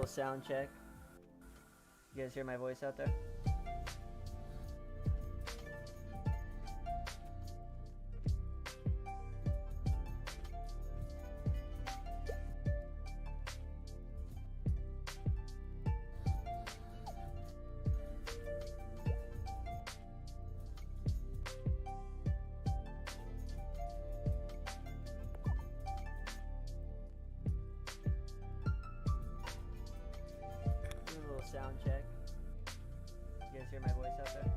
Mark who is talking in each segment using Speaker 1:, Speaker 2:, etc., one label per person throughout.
Speaker 1: little sound check. You guys hear my voice out there? Do a little sound check. You guys hear my voice out there?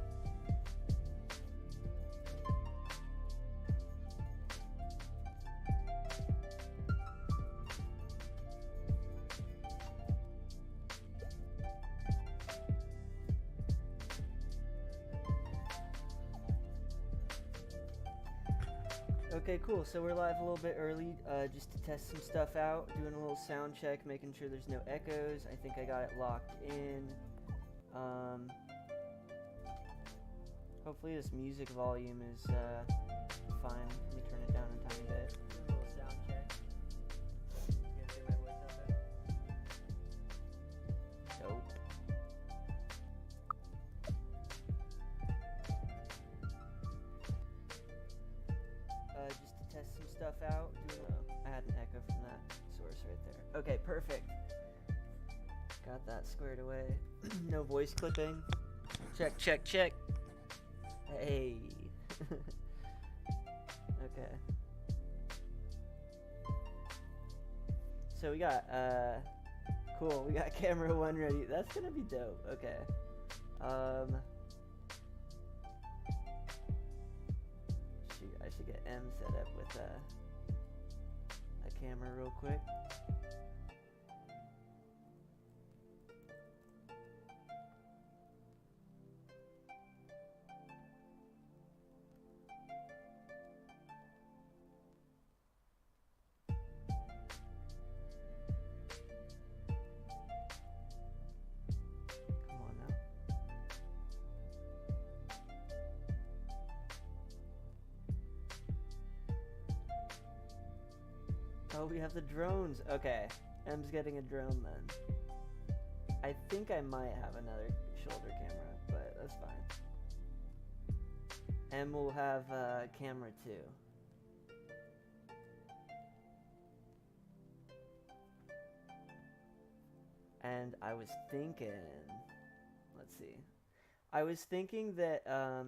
Speaker 1: Okay, cool. So we're live a little bit early, just to test some stuff out, doing a little sound check, making sure there's no echoes. I think I got it locked in. Hopefully this music volume is fine. Let me turn it down a tiny bit. Do a little sound check. You guys hear my voice out there? Nope. Just to test some stuff out. I had an echo from that source right there. Okay, perfect. Got that squared away. No voice clipping. Check, check, check. Hey. Okay. So we got, cool. We got camera 1 ready. That's gonna be dope. Okay. Shoot, I should get M set up with a camera real quick. Come on now. Oh, we have the drones. Okay. M's getting a drone then. I think I might have another shoulder camera, but that's fine. M will have camera 2. And I was thinking, let's see. I was thinking that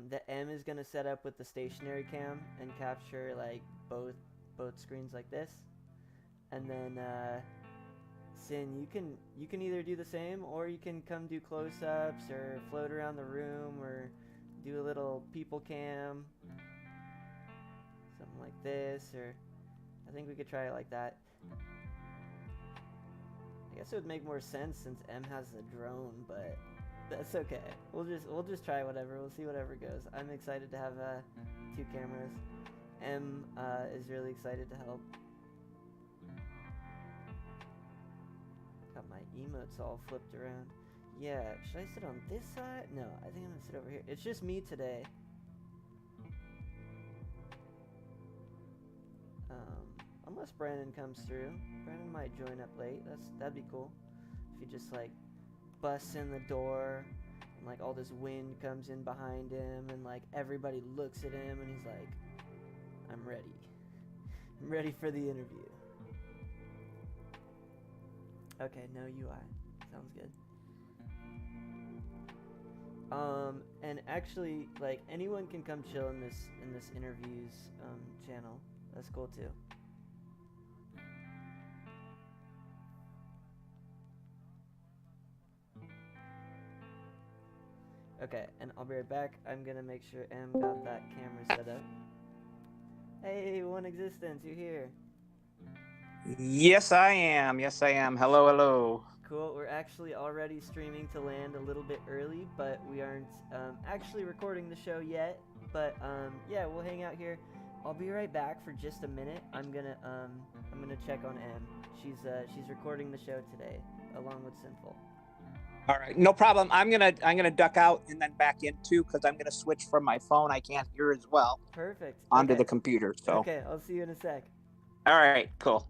Speaker 1: that M is gonna set up with the stationary cam and capture like both screens like this, and then Sin, you can either do the same, or you can come do close-ups or float around the room or do a little people cam, something like this, or I think we could try it like that. I guess it would make more sense since M has the drone, but that's okay. We'll just try whatever. We'll see whatever goes. I'm excited to have 2 cameras. M is really excited to help. Got my emotes all flipped around. Yeah, should I sit on this side? No, I think I'm gonna sit over here. It's just me today. Unless Brandon comes through. Brandon might join up late. That'd be cool. If he just like busts in the door and like all this wind comes in behind him and like everybody looks at him and he's like, I'm ready. I'm ready for the interview. Okay, no UI. Sounds good. And actually, like, anyone can come chill in this interviews channel. That's cool too. Okay, and I'll be right back. I'm gonna make sure M got that camera set up. Hey, 1existence, you're here.
Speaker 2: Yes, I am. Yes, I am. Hello, hello.
Speaker 1: Cool. We're actually already streaming to land a little bit early, but we aren't actually recording the show yet. But yeah, we'll hang out here. I'll be right back for just a minute. I'm gonna check on M. She's recording the show today along with Sinful.
Speaker 2: All right, no problem. I'm gonna duck out and then back in too, because I'm gonna switch from my phone. I can't hear as well.
Speaker 1: Perfect.
Speaker 2: Onto
Speaker 1: okay.
Speaker 2: the computer. So.
Speaker 1: Okay, I'll see you in a sec.
Speaker 2: All right, cool.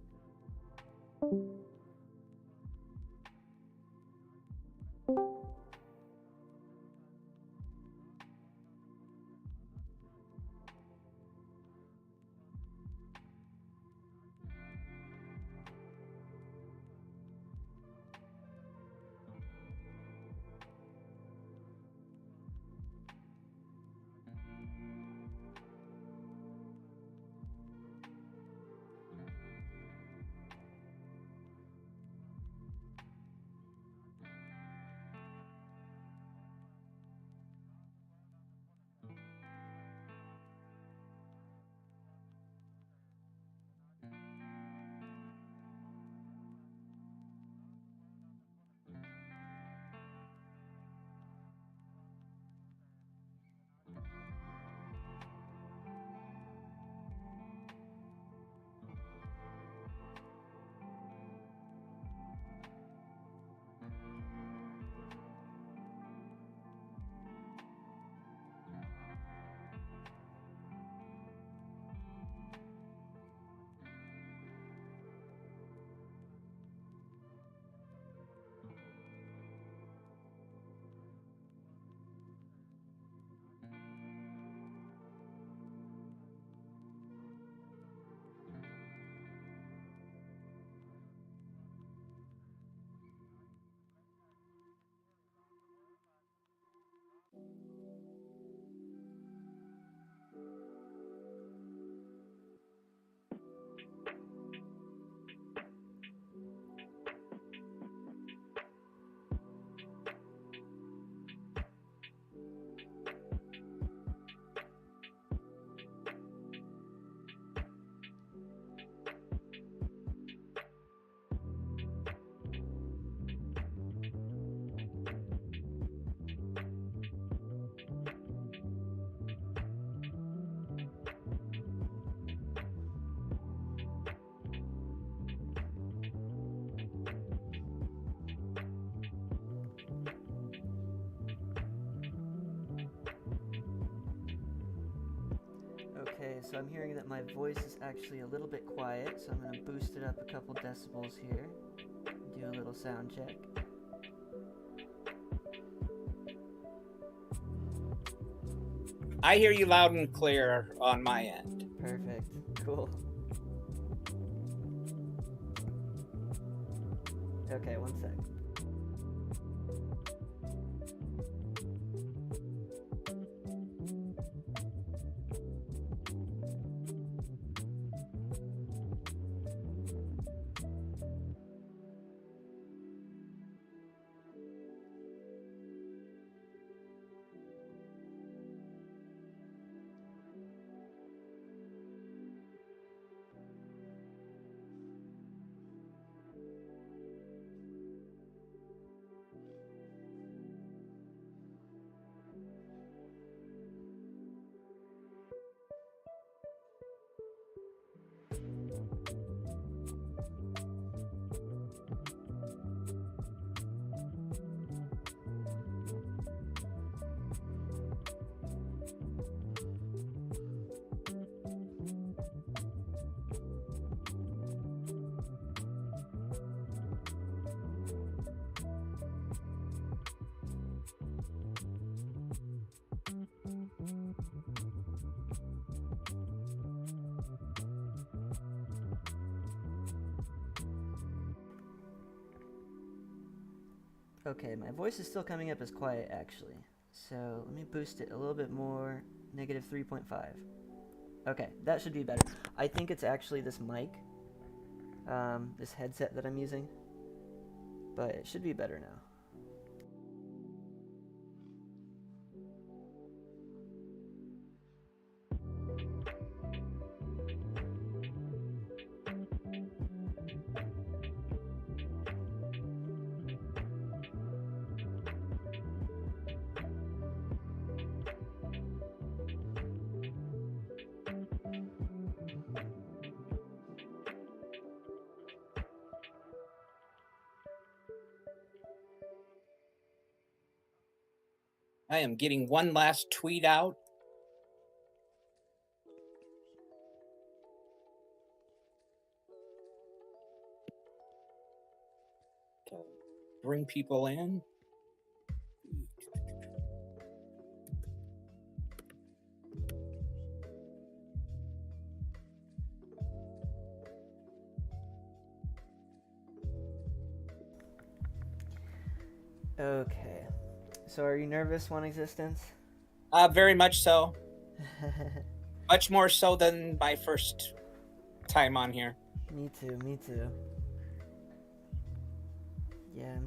Speaker 1: so I'm hearing that my voice is actually a little bit quiet, so I'm going to boost it up a couple decibels here. Do a little sound check.
Speaker 2: I hear you loud and clear on my end.
Speaker 1: Perfect. Cool. Okay, one sec. Okay, my voice is still coming up as quiet actually. So let me boost it a little bit more, negative 3.5. Okay, that should be better. I think it's actually this mic, this headset that I'm using, but it should be better now.
Speaker 2: I am getting one last tweet out. To bring people in.
Speaker 1: Okay, so are you nervous, 1existence?
Speaker 2: Very much so. Much more so than my first time on here.
Speaker 1: Me too, me too. Yeah,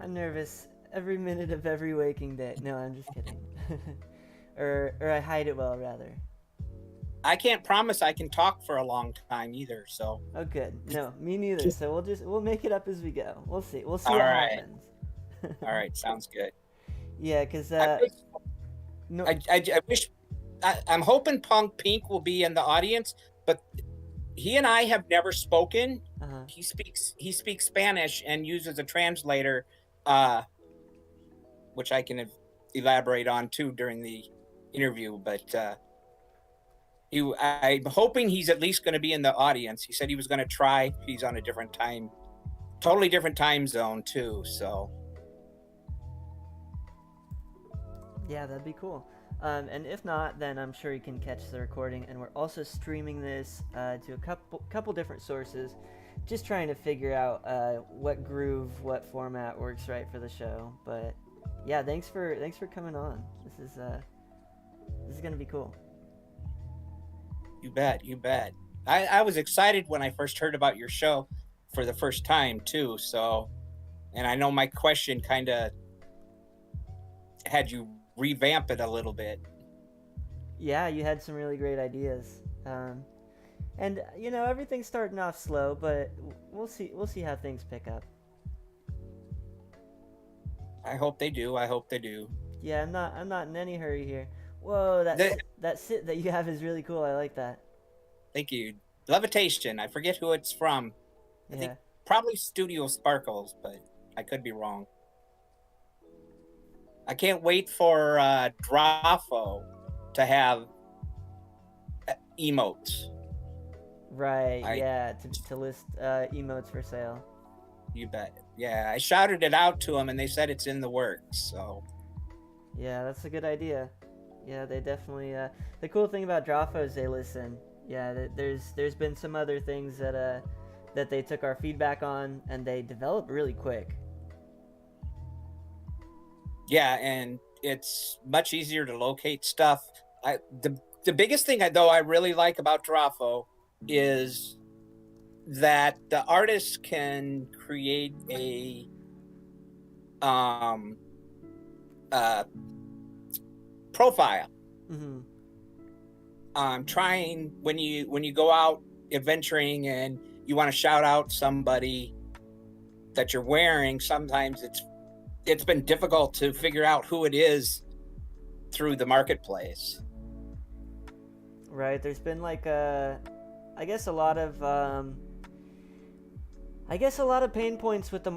Speaker 1: I'm nervous every minute of every waking day. No, I'm just kidding. or I hide it well, rather.
Speaker 2: I can't promise I can talk for a long time either, so.
Speaker 1: Oh, good. No, me neither. So we'll make it up as we go. We'll see. We'll see
Speaker 2: All
Speaker 1: what
Speaker 2: right.
Speaker 1: happens.
Speaker 2: All right, sounds good.
Speaker 1: Yeah, because no.
Speaker 2: I wish. I'm hoping Punk Pink will be in the audience, but he and I have never spoken.
Speaker 1: Uh-huh.
Speaker 2: He speaks Spanish and uses a translator, which I can elaborate on too during the interview. But I'm hoping he's at least going to be in the audience. He said he was going to try. He's on a different time, totally different time zone too. So.
Speaker 1: Yeah, that'd be cool. And if not, then I'm sure you can catch the recording. And we're also streaming this to a couple different sources, just trying to figure out what groove, what format works right for the show. But yeah, thanks for coming on. This is gonna be cool.
Speaker 2: You bet, you bet. I was excited when I first heard about your show for the first time too. So, and I know my question kind of had you revamp it a little bit.
Speaker 1: Yeah, you had some really great ideas. And you know, everything's starting off slow, but we'll see how things pick up.
Speaker 2: I hope they do. I hope they do.
Speaker 1: Yeah, I'm not in any hurry here. Whoa, that sit that you have is really cool. I like that.
Speaker 2: Thank you. Levitation. I forget who it's from. I think probably Studio Sparkles, but I could be wrong. I can't wait for Drafo to have emotes.
Speaker 1: Right, yeah, to list emotes for sale.
Speaker 2: You bet. Yeah, I shouted it out to them, and they said it's in the works. So
Speaker 1: Yeah, that's a good idea. Yeah, they definitely. The cool thing about Drawfo is they listen. Yeah, there's been some other things that they took our feedback on and they develop really quick.
Speaker 2: yeah, and it's much easier to locate stuff. The biggest thing I really like about Drawfo is that the artist can create a um profile.
Speaker 1: Mm-hmm.
Speaker 2: Trying when you go out adventuring and you want to shout out somebody that you're wearing, sometimes it's been difficult to figure out who it is through the marketplace.
Speaker 1: Right, there's been like I guess a lot of pain points with the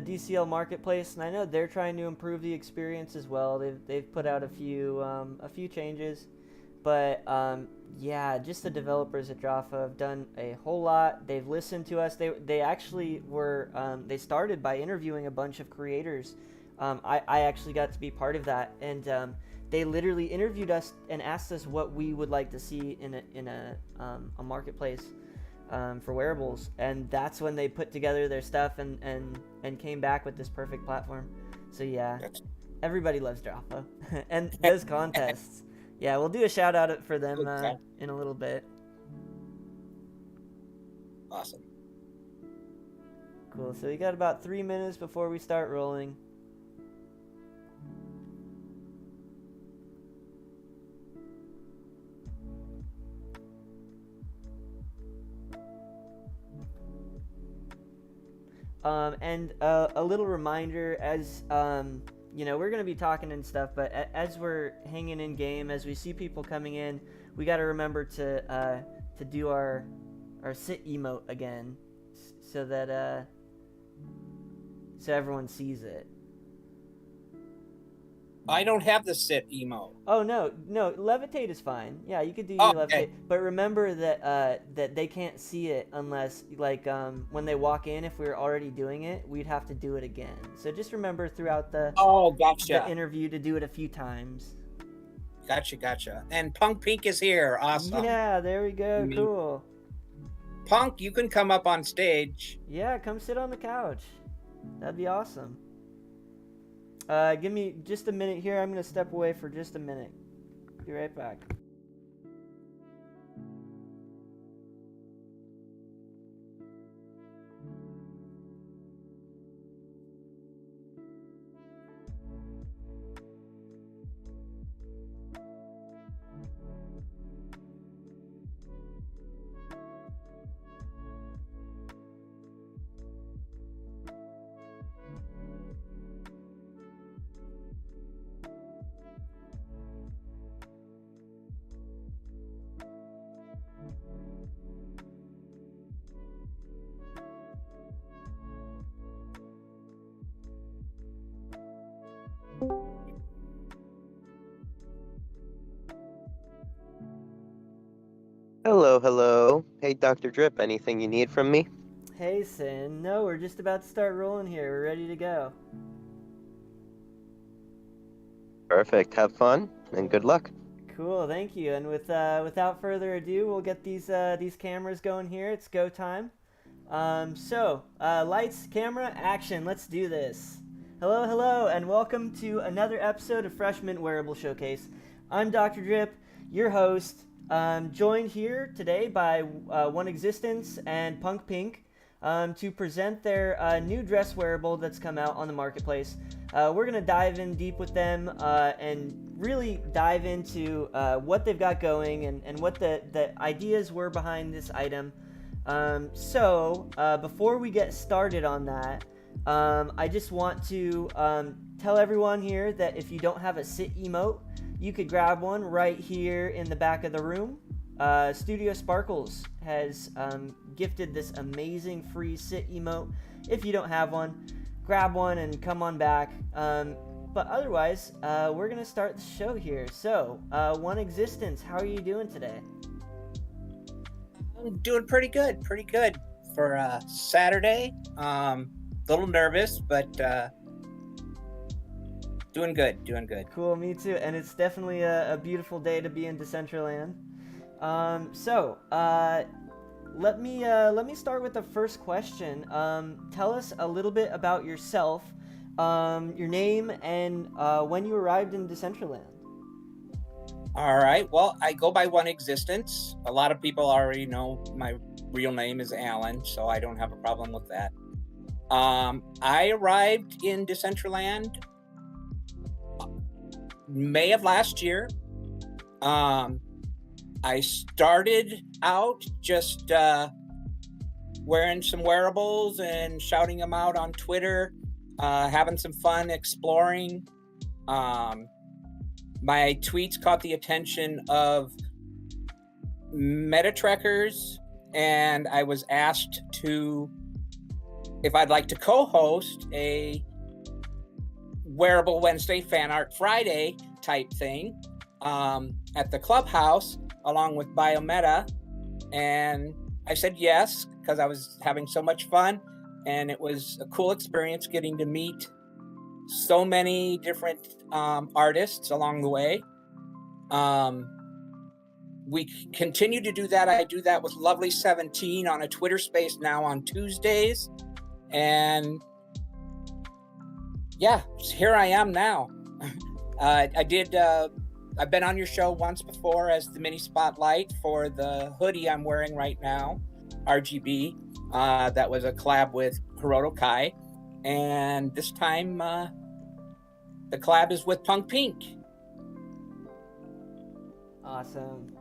Speaker 1: DCL marketplace, and I know they're trying to improve the experience as well. They've put out a few changes, but yeah, just the developers at Jaffa have done a whole lot. They've listened to us. They actually were they started by interviewing a bunch of creators. I actually got to be part of that, and they literally interviewed us and asked us what we would like to see in a marketplace for wearables, and that's when they put together their stuff and came back with this perfect platform. So yeah, everybody loves Jaffa and those contests. Yeah, we'll do a shout out for them in a little bit.
Speaker 2: Awesome.
Speaker 1: Cool. So we got about 3 minutes before we start rolling. And a little reminder, as you know, we're gonna be talking and stuff, but as we're hanging in game, as we see people coming in, we got to remember to do our sit emote again, so that so everyone sees it.
Speaker 2: I don't have the sit emote.
Speaker 1: Oh no, levitate is fine. Yeah, you could do your levitate, okay. But remember that they can't see it unless when they walk in. If we were already doing it, we'd have to do it again. So just remember throughout the the interview to do it a few times.
Speaker 2: Gotcha. And Punk Pink is here. Awesome.
Speaker 1: Yeah, there we go. Cool.
Speaker 2: Punk, you can come up on stage.
Speaker 1: Yeah, come sit on the couch. That'd be awesome. Give me just a minute here. I'm going to step away for just a minute. Be right back.
Speaker 3: Hello. Hey, Dr. Drip, anything you need from me?
Speaker 1: Hey, Sin. No, we're just about to start rolling here. We're ready to go.
Speaker 3: Perfect. Have fun, and good luck.
Speaker 1: Cool, thank you. And without further ado, we'll get these cameras going here. It's go time. Lights, camera, action. Let's do this. Hello, and welcome to another episode of Freshman Wearable Showcase. I'm Dr. Drip, your host. Joined here today by 1existence and Punk Pink to present their new dress wearable that's come out on the marketplace. We're going to dive in deep with them and really dive into what they've got going and what the ideas were behind this item. Before we get started on that, I just want to tell everyone here that if you don't have a sit emote, you could grab one right here in the back of the room. Studio Sparkles has gifted this amazing free sit emote. If you don't have one, grab one and come on back. But otherwise, we're going to start the show here. So, 1existence, how are you doing today?
Speaker 2: Doing pretty good for Saturday. Little nervous, but doing good.
Speaker 1: Cool, me too. And it's definitely a beautiful day to be in Decentraland. Let me start with the first question. Tell us a little bit about yourself, your name, and when you arrived in Decentraland.
Speaker 2: All right. Well, I go by 1existence. A lot of people already know my real name is Alan, so I don't have a problem with that. I arrived in Decentraland May of last year. I started out just wearing some wearables and shouting them out on Twitter, having some fun exploring. My tweets caught the attention of meta trekkers, and I was asked if I'd like to co-host a Wearable Wednesday, Fan Art Friday type thing at the clubhouse along with Biometa. And I said yes, because I was having so much fun, and it was a cool experience getting to meet so many different artists along the way. We continue to do that. I do that with Lovely 17 on a Twitter space now on Tuesdays. And yeah, here I am now. I've been on your show once before as the mini spotlight for the hoodie I'm wearing right now, RGB. That was a collab with Hiroto Kai. And this time, the collab is with Punk Pink.
Speaker 1: Awesome.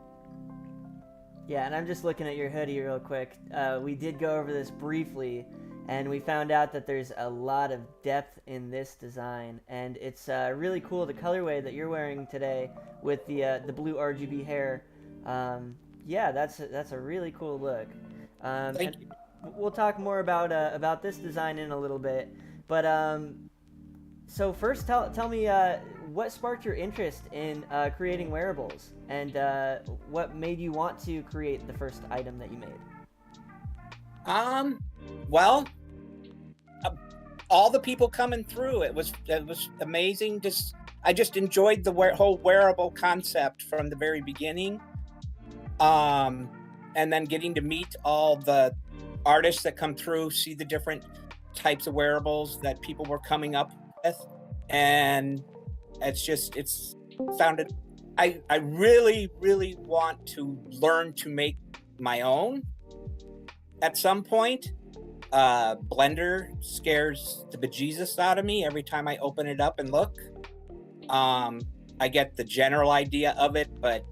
Speaker 1: Yeah, and I'm just looking at your hoodie real quick. We did go over this briefly, and we found out that there's a lot of depth in this design, and it's really cool, the colorway that you're wearing today with the blue RGB hair. Yeah, that's a really cool look.
Speaker 2: Thank you.
Speaker 1: We'll talk more about this design in a little bit, but so first tell me what sparked your interest in creating wearables, and what made you want to create the first item that you made?
Speaker 2: Well, all the people coming through, it was amazing. I just enjoyed the whole wearable concept from the very beginning. And then getting to meet all the artists that come through, see the different types of wearables that people were coming up with. And it's sounded, I really, really want to learn to make my own at some point. Blender scares the bejesus out of me every time I open it up and look. I get the general idea of it, but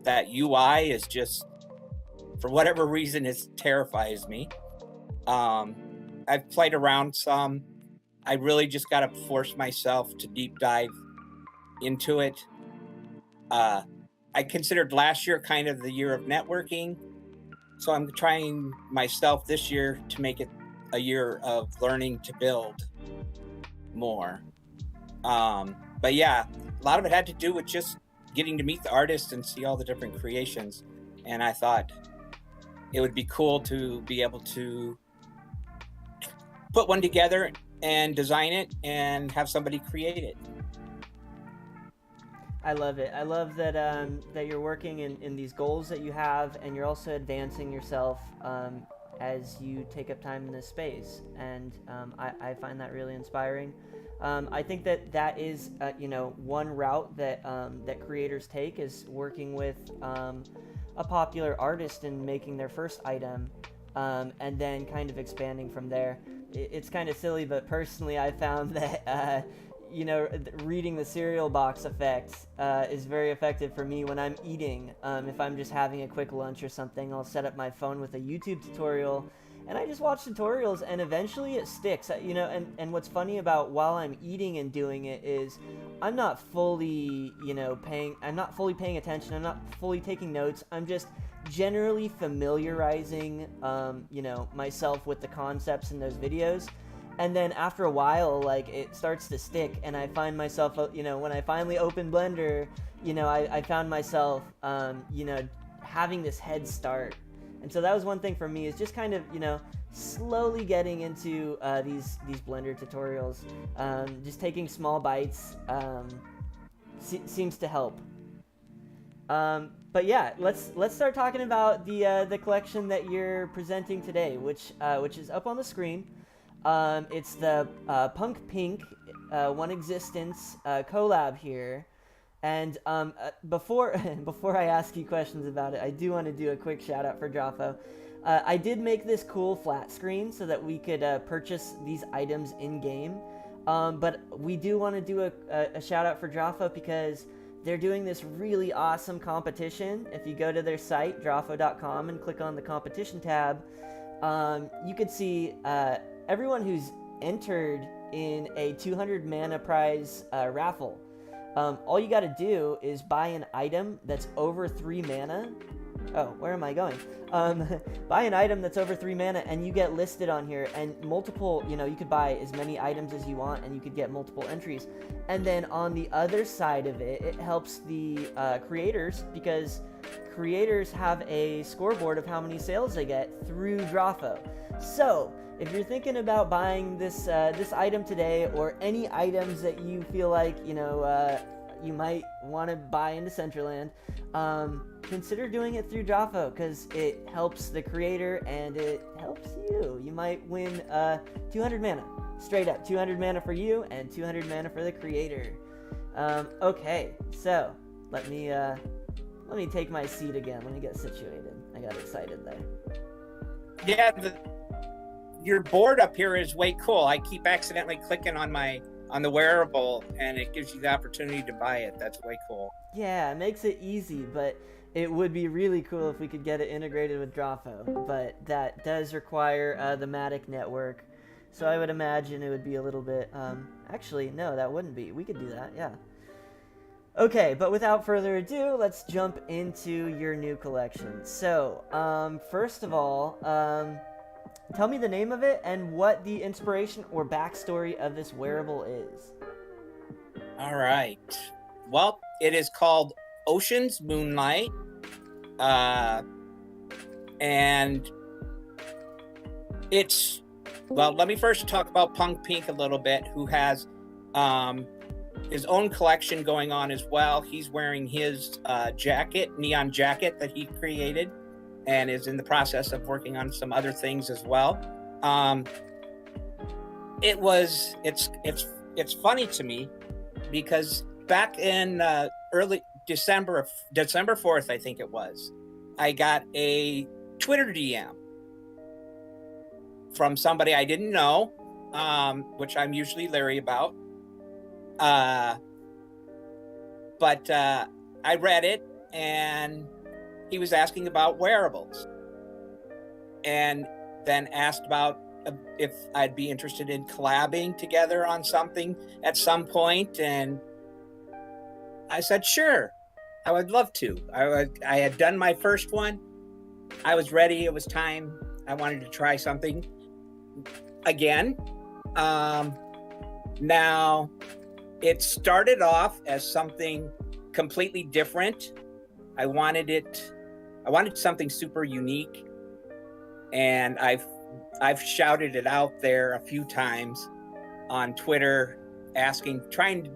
Speaker 2: that UI is just, for whatever reason, it terrifies me. I've played around some. I really just got to force myself to deep dive into it. I considered last year kind of the year of networking. So I'm trying myself this year to make it a year of learning to build more. But yeah, a lot of it had to do with just getting to meet the artists and see all the different creations. And I thought it would be cool to be able to put one together and design it and have somebody create it.
Speaker 1: I love it. I love that that you're working in these goals that you have, and you're also advancing yourself as you take up time in this space. And I find that really inspiring. I think that is one route that that creators take is working with a popular artist and making their first item, and then kind of expanding from there. It's kind of silly, but personally, I found that. Reading the cereal box effect is very effective for me when I'm eating. If I'm just having a quick lunch or something, I'll set up my phone with a YouTube tutorial, and I just watch tutorials, and eventually it sticks. And what's funny about while I'm eating and doing it is I'm not fully, paying attention. I'm not fully taking notes. I'm just generally familiarizing, myself with the concepts in those videos. And then after a while, like, it starts to stick, and I find myself, when I finally open Blender, I found myself, having this head start And so that was one thing for me, is just kind of, slowly getting into these Blender tutorials. Just taking small bites seems to help. But yeah, let's start talking about the collection that you're presenting today, which is up on the screen. It's the Punk Pink 1existence collab here. And before I ask you questions about it, I do want to do a quick shout out for Jaffa. I did make this cool flat screen so that we could purchase these items in game. But we do want to do a shout out for Jaffa because they're doing this really awesome competition. If you go to their site, jaffa.com, and click on the competition tab, you could see everyone who's entered in a 200 mana prize raffle. All you got to do is buy an item that's over 3 mana. Oh, where am I going? Buy an item that's over 3 mana and you get listed on here, and multiple, you could buy as many items as you want and you could get multiple entries. And then on the other side of it, it helps the creators, because creators have a scoreboard of how many sales they get through Drawfo. So if you're thinking about buying this item today, or any items that you feel like you might want to buy into Centraland, consider doing it through Jaffa, because it helps the creator and it helps you. You might win 200 mana, straight up 200 mana for you and 200 mana for the creator. Okay, so let me take my seat again. Let me get situated. I got excited there.
Speaker 2: Yeah, your board up here is way cool. I keep accidentally clicking on the wearable, and it gives you the opportunity to buy it. That's way cool.
Speaker 1: Yeah, it makes it easy, but it would be really cool if we could get it integrated with Drawfo. But that does require the Matic network, so I would imagine it would be a little bit... actually, no, that wouldn't be. We could do that, yeah. Okay, but without further ado, let's jump into your new collection. So, first of all, tell me the name of it and what the inspiration or backstory of this wearable is.
Speaker 2: All right. Well, it is called Ocean's Moonlight. And it's, well, let me first talk about Punk Pink a little bit, who has his own collection going on as well. He's wearing his neon jacket that he created, and is in the process of working on some other things as well. It's funny to me because back in early December 4th, I think it was, I got a Twitter DM from somebody I didn't know, which I'm usually leery about. But I read it, and he was asking about wearables, and then asked about if I'd be interested in collabing together on something at some point. And I said, sure, I would love to. I had done my first one. I was ready. It was time. I wanted to try something again. Now, it started off as something completely different. I wanted something super unique, and I've shouted it out there a few times on Twitter, trying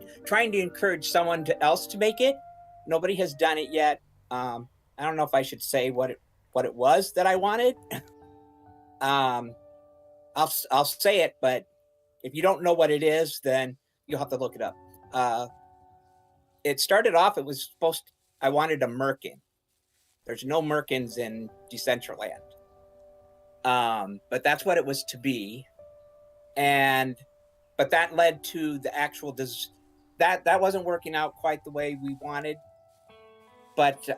Speaker 2: to encourage someone else to make it. Nobody has done it yet. I don't know if I should say what it was that I wanted. I'll say it, but if you don't know what it is, then you'll have to look it up. It started off, I wanted a merkin. There's no merkins in Decentraland. But that's what it was to be. But that led to the actual, that wasn't working out quite the way we wanted. But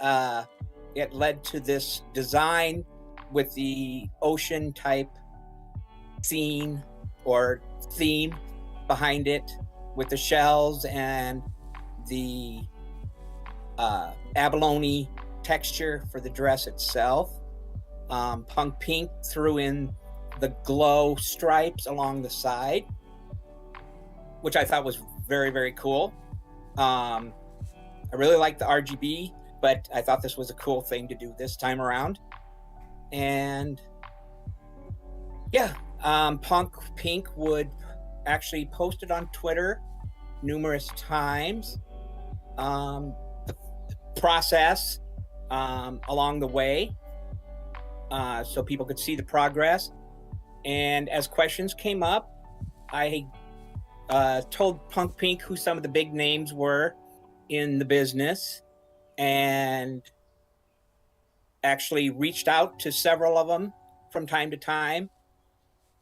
Speaker 2: it led to this design with the ocean type scene or theme behind it, with the shells and the abalone texture for the dress itself. Punk Pink threw in the glow stripes along the side, which I thought was very, very cool. I really liked the RGB, but I thought this was a cool thing to do this time around. And yeah, Punk Pink would actually post it on Twitter numerous times. The process along the way, so people could see the progress. And as questions came up, I told Punk Pink who some of the big names were in the business, and actually reached out to several of them from time to time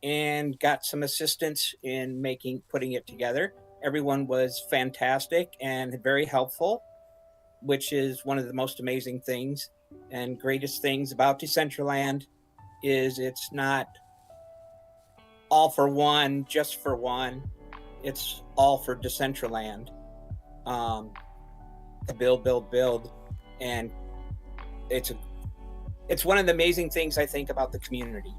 Speaker 2: and got some assistance in putting it together. Everyone was fantastic and very helpful, which is one of the most amazing things and greatest things about Decentraland is it's not all for one, just for one. It's all for Decentraland. To build. And it's one of the amazing things I think about the community.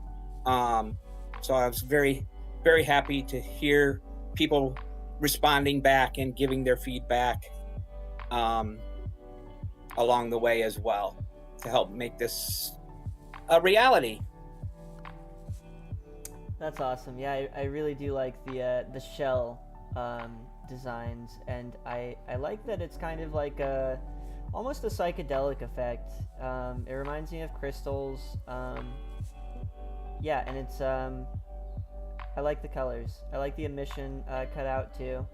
Speaker 2: So I was very, very happy to hear people responding back and giving their feedback along the way as well to help make this a reality.
Speaker 1: That's awesome. Yeah, I really do like the shell designs, and I like that it's kind of like almost a psychedelic effect. It reminds me of crystals. Yeah, and it's I like the colors. I like the emission cut out too.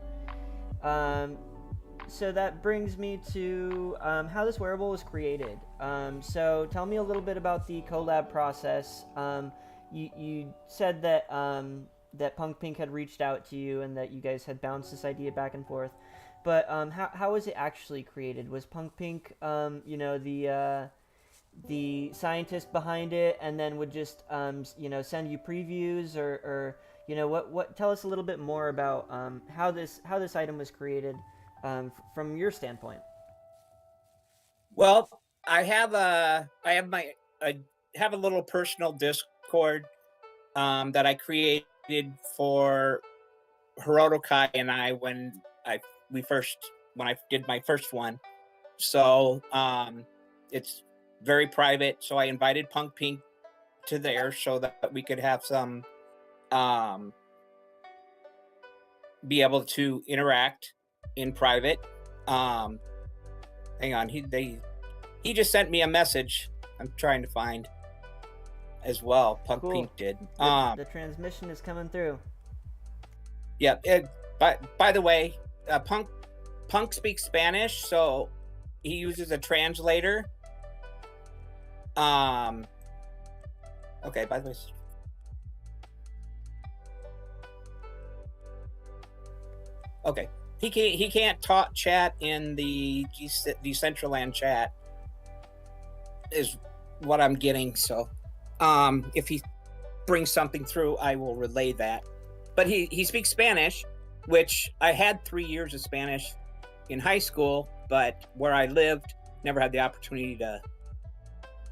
Speaker 1: So that brings me to how this wearable was created. So tell me a little bit about the collab process. You said that that Punk Pink had reached out to you and that you guys had bounced this idea back and forth. But how was it actually created? Was Punk Pink, the scientist behind it, and then would just send you previews, or what? Tell us a little bit more about how this item was created from your standpoint.
Speaker 2: Well, I have a little personal Discord that I created for Hiroto Kai and I when I did my first one. So it's very private. So I invited Punk Pink to there so that we could have some be able to interact in private. Hang on, he just sent me a message. I'm trying to find as well. Punk
Speaker 1: Cool.
Speaker 2: Pink did.
Speaker 1: The transmission is coming through.
Speaker 2: Yeah. By the way, Punk speaks Spanish, so he uses a translator. Okay. By the way. Okay. He can't chat in the Decentraland chat is what I'm getting. So if he brings something through, I will relay that. But he speaks Spanish, which I had 3 years of Spanish in high school, but where I lived, never had the opportunity to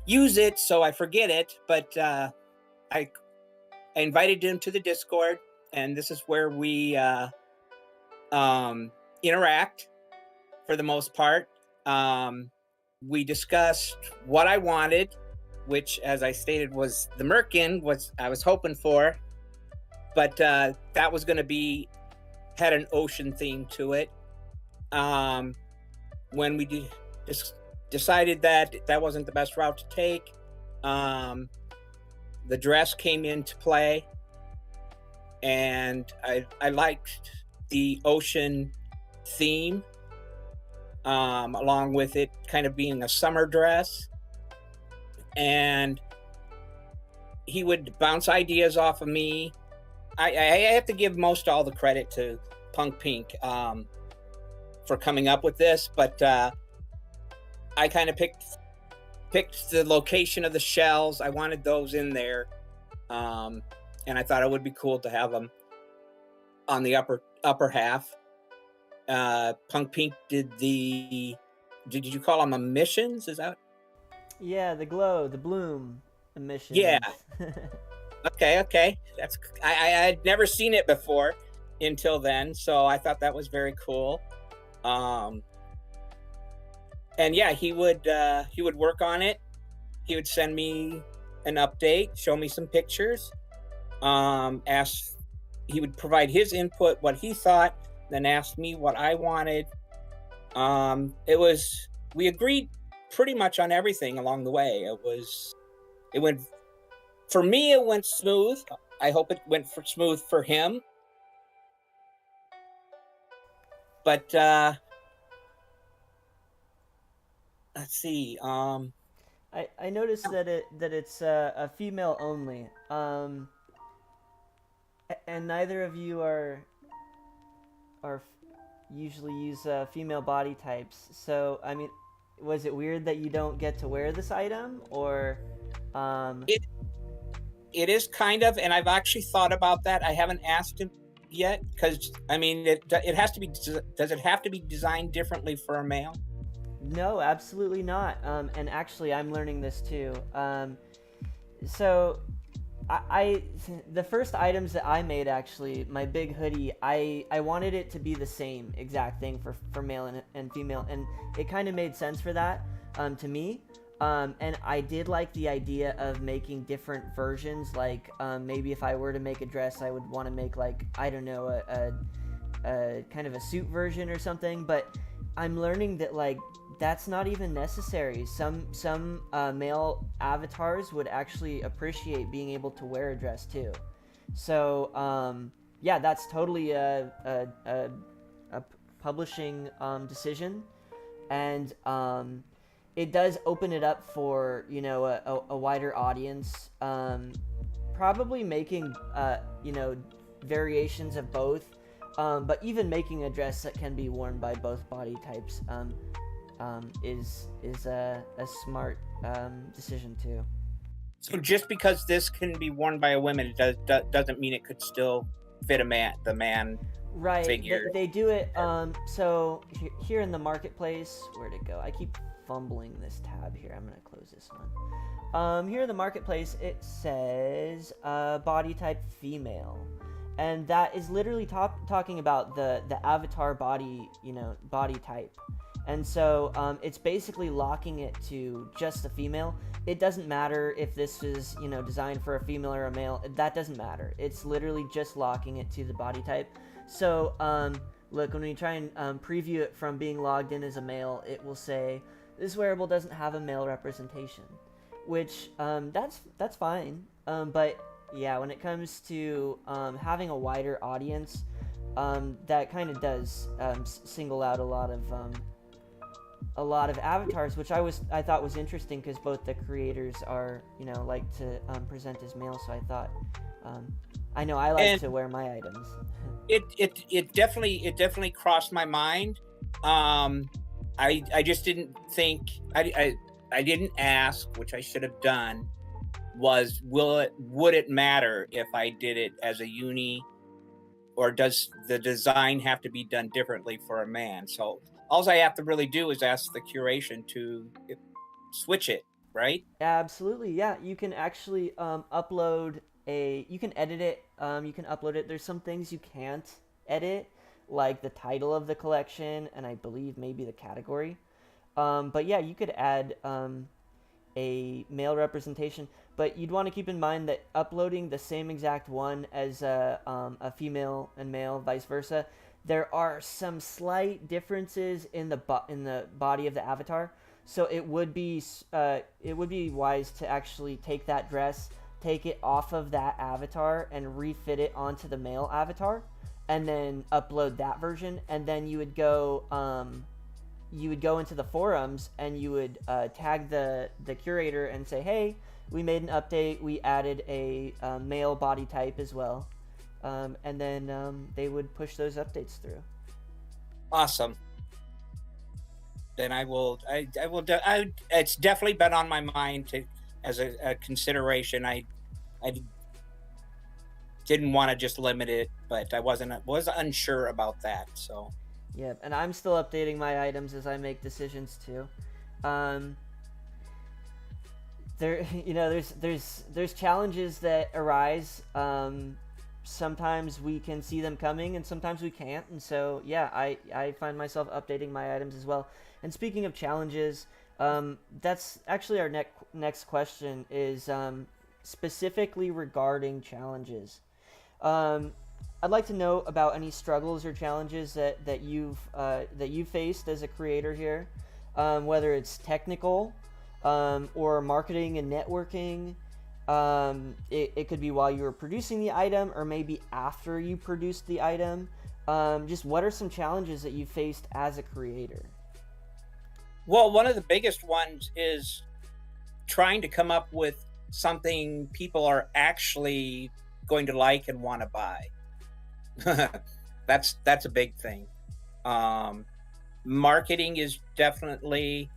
Speaker 2: use it, so I forget it. But I invited him to the Discord, and this is where we interact for the most part. We discussed what I wanted, which, as I stated, was the Merkin, was I was hoping for, but that was going to had an ocean theme to it. When we decided that wasn't the best route to take, the dress came into play, and I liked the ocean theme, along with it kind of being a summer dress. And he would bounce ideas off of me. I have to give all the credit to Punk Pink for coming up with this, but I kind of picked the location of the shells. I wanted those in there, and I thought it would be cool to have them on the upper half. Punk Pink did you call them emissions? Is that?
Speaker 1: Yeah, the bloom emissions.
Speaker 2: Yeah. Okay. That's I had never seen it before until then, so I thought that was very cool. And yeah, he would work on it. He would send me an update, show me some pictures, ask, he would provide his input, what he thought, then ask me what I wanted. We agreed pretty much on everything along the way. It went, for me, it went smooth. I hope it went smooth for him. But let's see.
Speaker 1: I noticed that it's a female only. And neither of you are usually use female body types. So I mean, was it weird that you don't get to wear this item, or
Speaker 2: It it is kind of, and I've actually thought about that. I haven't asked him yet because I mean, it has to be. Does it have to be designed differently for a male?
Speaker 1: No, absolutely not. And actually, I'm learning this too. So I the first items that I made, actually, my big hoodie, I wanted it to be the same exact thing for male and female, and it kind of made sense for that to me. And I did like the idea of making different versions. Like maybe if I were to make a dress, I would want to make, like, I don't know, a kind of a suit version or something. But I'm learning that, like, that's not even necessary. Some male avatars would actually appreciate being able to wear a dress too. So yeah, that's totally a publishing decision, and it does open it up for, you know, a wider audience. Probably making variations of both, but even making a dress that can be worn by both body types is a smart decision too.
Speaker 2: So just because this can be worn by a woman, it doesn't mean it could still fit the man
Speaker 1: Right.
Speaker 2: figure.
Speaker 1: They do it. So here in the marketplace, where'd it go? I keep fumbling this tab here. I'm gonna close this one. Here in the marketplace, it says body type female, and that is literally talking about the avatar body, body type. And so it's basically locking it to just a female. It doesn't matter if this is, designed for a female or a male. That doesn't matter. It's literally just locking it to the body type. So look, when we try and preview it from being logged in as a male, it will say this wearable doesn't have a male representation, which that's fine. But yeah, when it comes to having a wider audience, that kind of does single out a lot of avatars, which I thought was interesting, because both the creators are, like to present as male. So I thought, I know I like to wear my items.
Speaker 2: It definitely crossed my mind. I just didn't think, I didn't ask, which I should have done, would it matter if I did it as a uni, or does the design have to be done differently for a man? So all I have to really do is ask the curation to switch it, right?
Speaker 1: Absolutely, yeah. You can actually you can edit it, you can upload it. There's some things you can't edit, like the title of the collection, and I believe maybe the category. But yeah, you could add a male representation, but you'd want to keep in mind that uploading the same exact one as a female and male, vice versa, there are some slight differences in the body of the avatar. So it would be wise to actually take that dress, take it off of that avatar, and refit it onto the male avatar, and then upload that version. And then you would go into the forums, and you would tag the curator and say, hey, we made an update, we added a male body type as well. And then they would push those updates through.
Speaker 2: Awesome. Then it's definitely been on my mind as a consideration. I didn't want to just limit it, but I was unsure about that. So.
Speaker 1: Yep, and I'm still updating my items as I make decisions too. There's challenges that arise. Sometimes we can see them coming, and sometimes we can't. And so, yeah, I find myself updating my items as well. And speaking of challenges, That's actually our next question is specifically regarding challenges. Um, I'd like to know about any struggles or challenges that you've faced as a creator here, whether it's technical, or marketing and networking. It could be while you were producing the item, or maybe after you produced the item. Just what are some challenges that you faced as a creator?
Speaker 2: Well, one of the biggest ones is trying to come up with something people are actually going to like and want to buy. That's a big thing. Marketing is definitely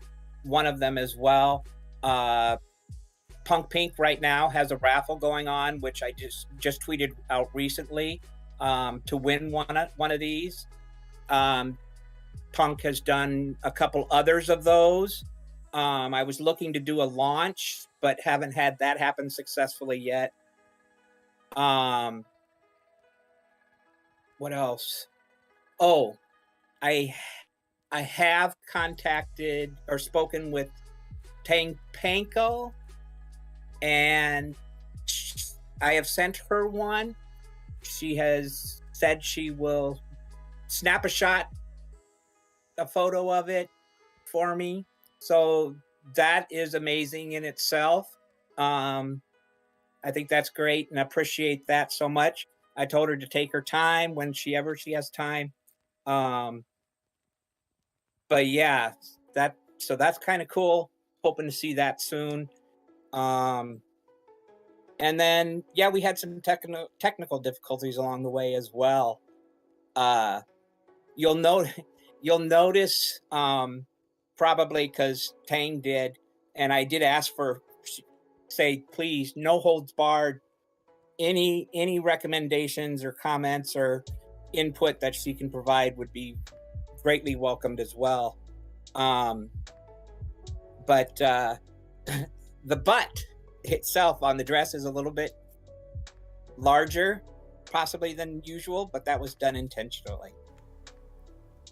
Speaker 2: one of them as well. Punk Pink right now has a raffle going on, which I just tweeted out recently, to win one of these. Punk has done a couple others of those. I was looking to do a launch, but haven't had that happen successfully yet. What else? Oh, I have contacted or spoken with Tang Panko, and I have sent her one. She has said she will snap a photo of it for me. So that is amazing in itself. I think that's great and I appreciate that so much. I told her to take her time when she has time. But yeah, that's kind of cool. Hoping to see that soon. And then yeah, we had some technical difficulties along the way as well. You'll notice probably because Tang did, and I did ask for, say, please, no holds barred, any recommendations or comments or input that she can provide would be greatly welcomed as well. But the butt itself on the dress is a little bit larger possibly than usual, but that was done intentionally.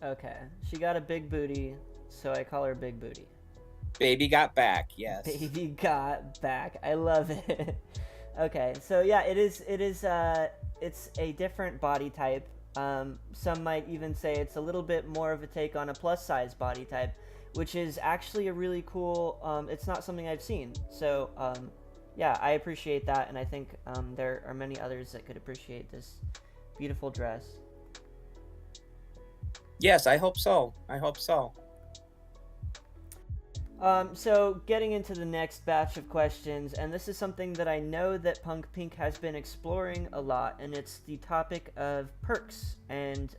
Speaker 1: Okay, she got a big booty, so I call her Big Booty.
Speaker 2: Baby got back, yes.
Speaker 1: Baby got back. I love it. Okay, so yeah, it's a different body type. Some might even say it's a little bit more of a take on a plus size body type, which is actually a really cool. It's not something I've seen, so yeah, I appreciate that, and I think there are many others that could appreciate this beautiful dress.
Speaker 2: Yes, I hope so.
Speaker 1: So getting into the next batch of questions, and this is something that I know that Punk Pink has been exploring a lot, and it's the topic of perks and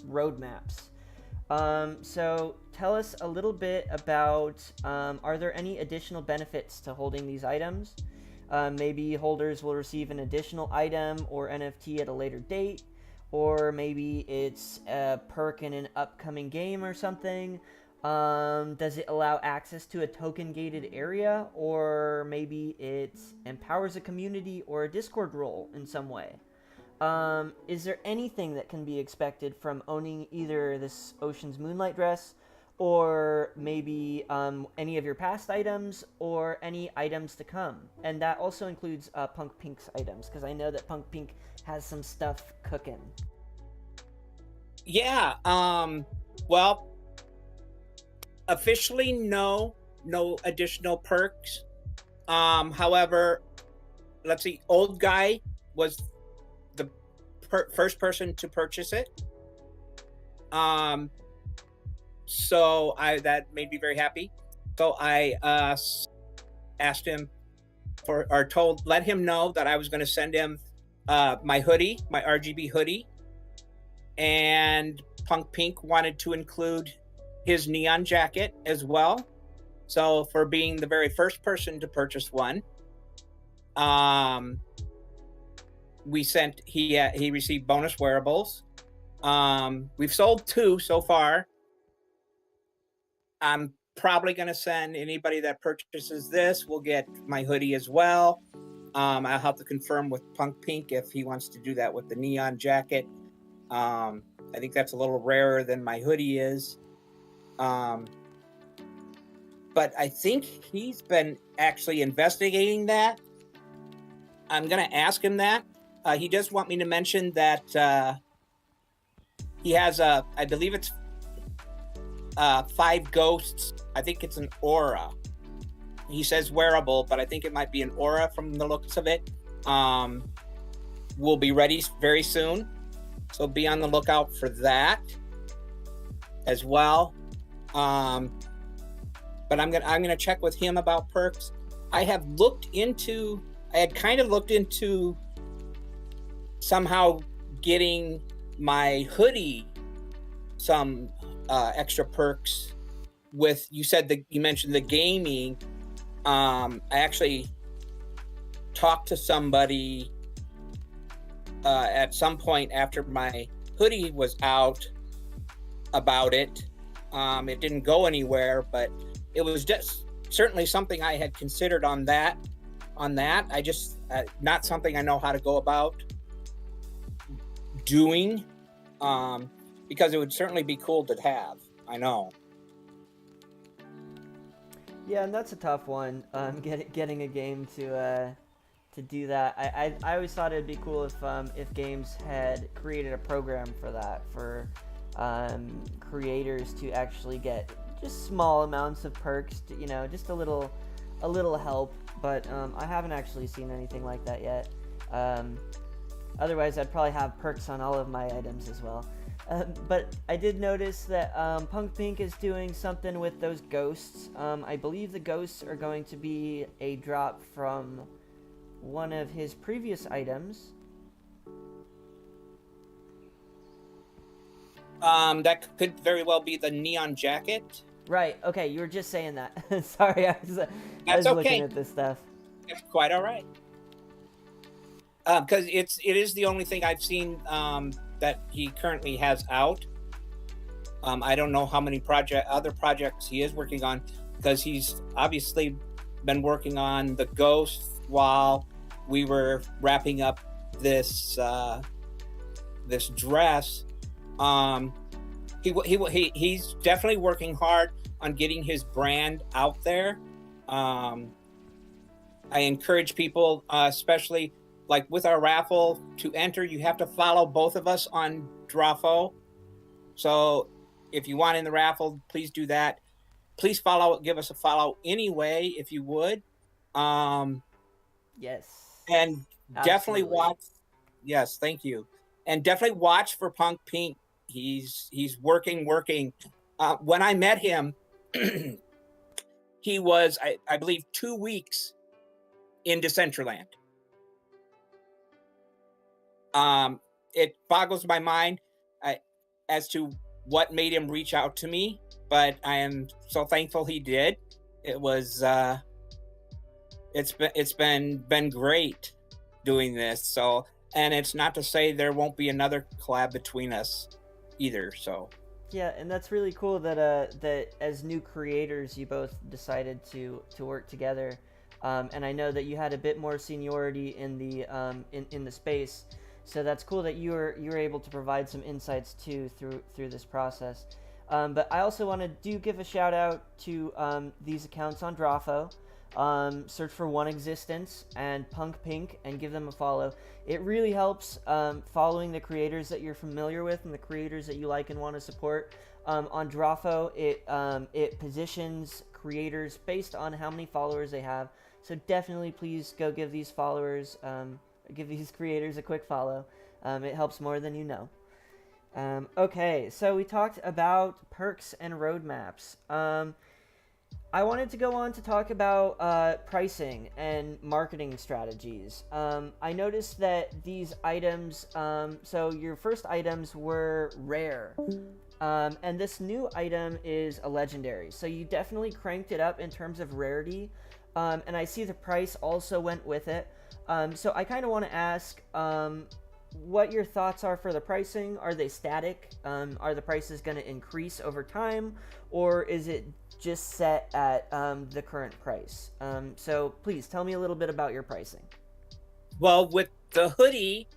Speaker 1: roadmaps. So tell us a little bit about, are there any additional benefits to holding these items? Maybe holders will receive an additional item or NFT at a later date, or maybe it's a perk in an upcoming game or something. Does it allow access to a token-gated area, or maybe it empowers a community or a Discord role in some way? Is there anything that can be expected from owning either this Ocean's Moonlight dress, or maybe any of your past items, or any items to come? And that also includes Punk Pink's items, because I know that Punk Pink has some stuff cooking.
Speaker 2: Yeah, well, officially no additional perks. However, let's see, Old Guy was the first person to purchase it. So that made me very happy. So I asked him let him know that I was going to send him my hoodie, my RGB hoodie, and Punk Pink wanted to include his neon jacket as well. So for being the very first person to purchase one, he received bonus wearables. We've sold 2 so far. I'm probably going to send anybody that purchases this will get my hoodie as well. I'll have to confirm with Punk Pink if he wants to do that with the neon jacket. I think that's a little rarer than my hoodie is. but I think he's been actually investigating that. I'm going to ask him that. He does want me to mention that he has I believe it's 5 ghosts. I think it's an aura. He says wearable, but I think it might be an aura from the looks of it. Will be ready very soon, so be on the lookout for that as well. But I'm gonna check with him about perks. I had kind of looked into somehow getting my hoodie some extra perks with, you mentioned the gaming. I actually talked to somebody at some point after my hoodie was out about it. It didn't go anywhere, but it was just certainly something I had considered on that. I just not something I know how to go about doing, because it would certainly be cool to have. I know.
Speaker 1: Yeah, and that's a tough one. Getting a game to do that. I always thought it'd be cool if games had created a program for that, for creators to actually get just small amounts of perks, just a little help. But I haven't actually seen anything like that yet. Otherwise, I'd probably have perks on all of my items as well. But I did notice that Punk Pink is doing something with those ghosts. I believe the ghosts are going to be a drop from one of his previous items.
Speaker 2: That could very well be the neon jacket.
Speaker 1: Right, okay, you were just saying that. Sorry, I was
Speaker 2: okay.
Speaker 1: Looking at this stuff.
Speaker 2: That's quite all right. Because it is the only thing I've seen that he currently has out. I don't know how many other projects he is working on, because he's obviously been working on the Ghost while we were wrapping up this this dress. He's definitely working hard on getting his brand out there. I encourage people, especially like with our raffle, to enter. You have to follow both of us on Drafo. So if you want in the raffle, please do that. Please give us a follow anyway, if you would.
Speaker 1: Yes.
Speaker 2: And definitely watch. Yes, thank you. And definitely watch for Punk Pink. He's working. When I met him, he was, I believe, 2 weeks in Decentraland. It boggles my mind as to what made him reach out to me, but I am so thankful he did. It was it's been great doing this. So, and it's not to say there won't be another collab between us either. So
Speaker 1: yeah, and that's really cool that that as new creators you both decided to work together. And I know that you had a bit more seniority in the in the space, so that's cool that you were able to provide some insights too through this process. But I also want to give a shout out to these accounts on Drafo. Search for 1existence and Punk Pink and give them a follow. It really helps following the creators that you're familiar with and the creators that you like and want to support. On Drafo, it positions creators based on how many followers they have. So definitely, please go give these creators a quick follow. It helps more than you know. Okay, so we talked about perks and roadmaps. I wanted to go on to talk about pricing and marketing strategies. I noticed that these items, so your first items were rare, and this new item is a legendary. So you definitely cranked it up in terms of rarity, and I see the price also went with it. So I kind of want to ask what your thoughts are for the pricing. Are they static? Are the prices going to increase over time, or is it just set at the current price? So please tell me a little bit about your pricing.
Speaker 2: Well, with the hoodie,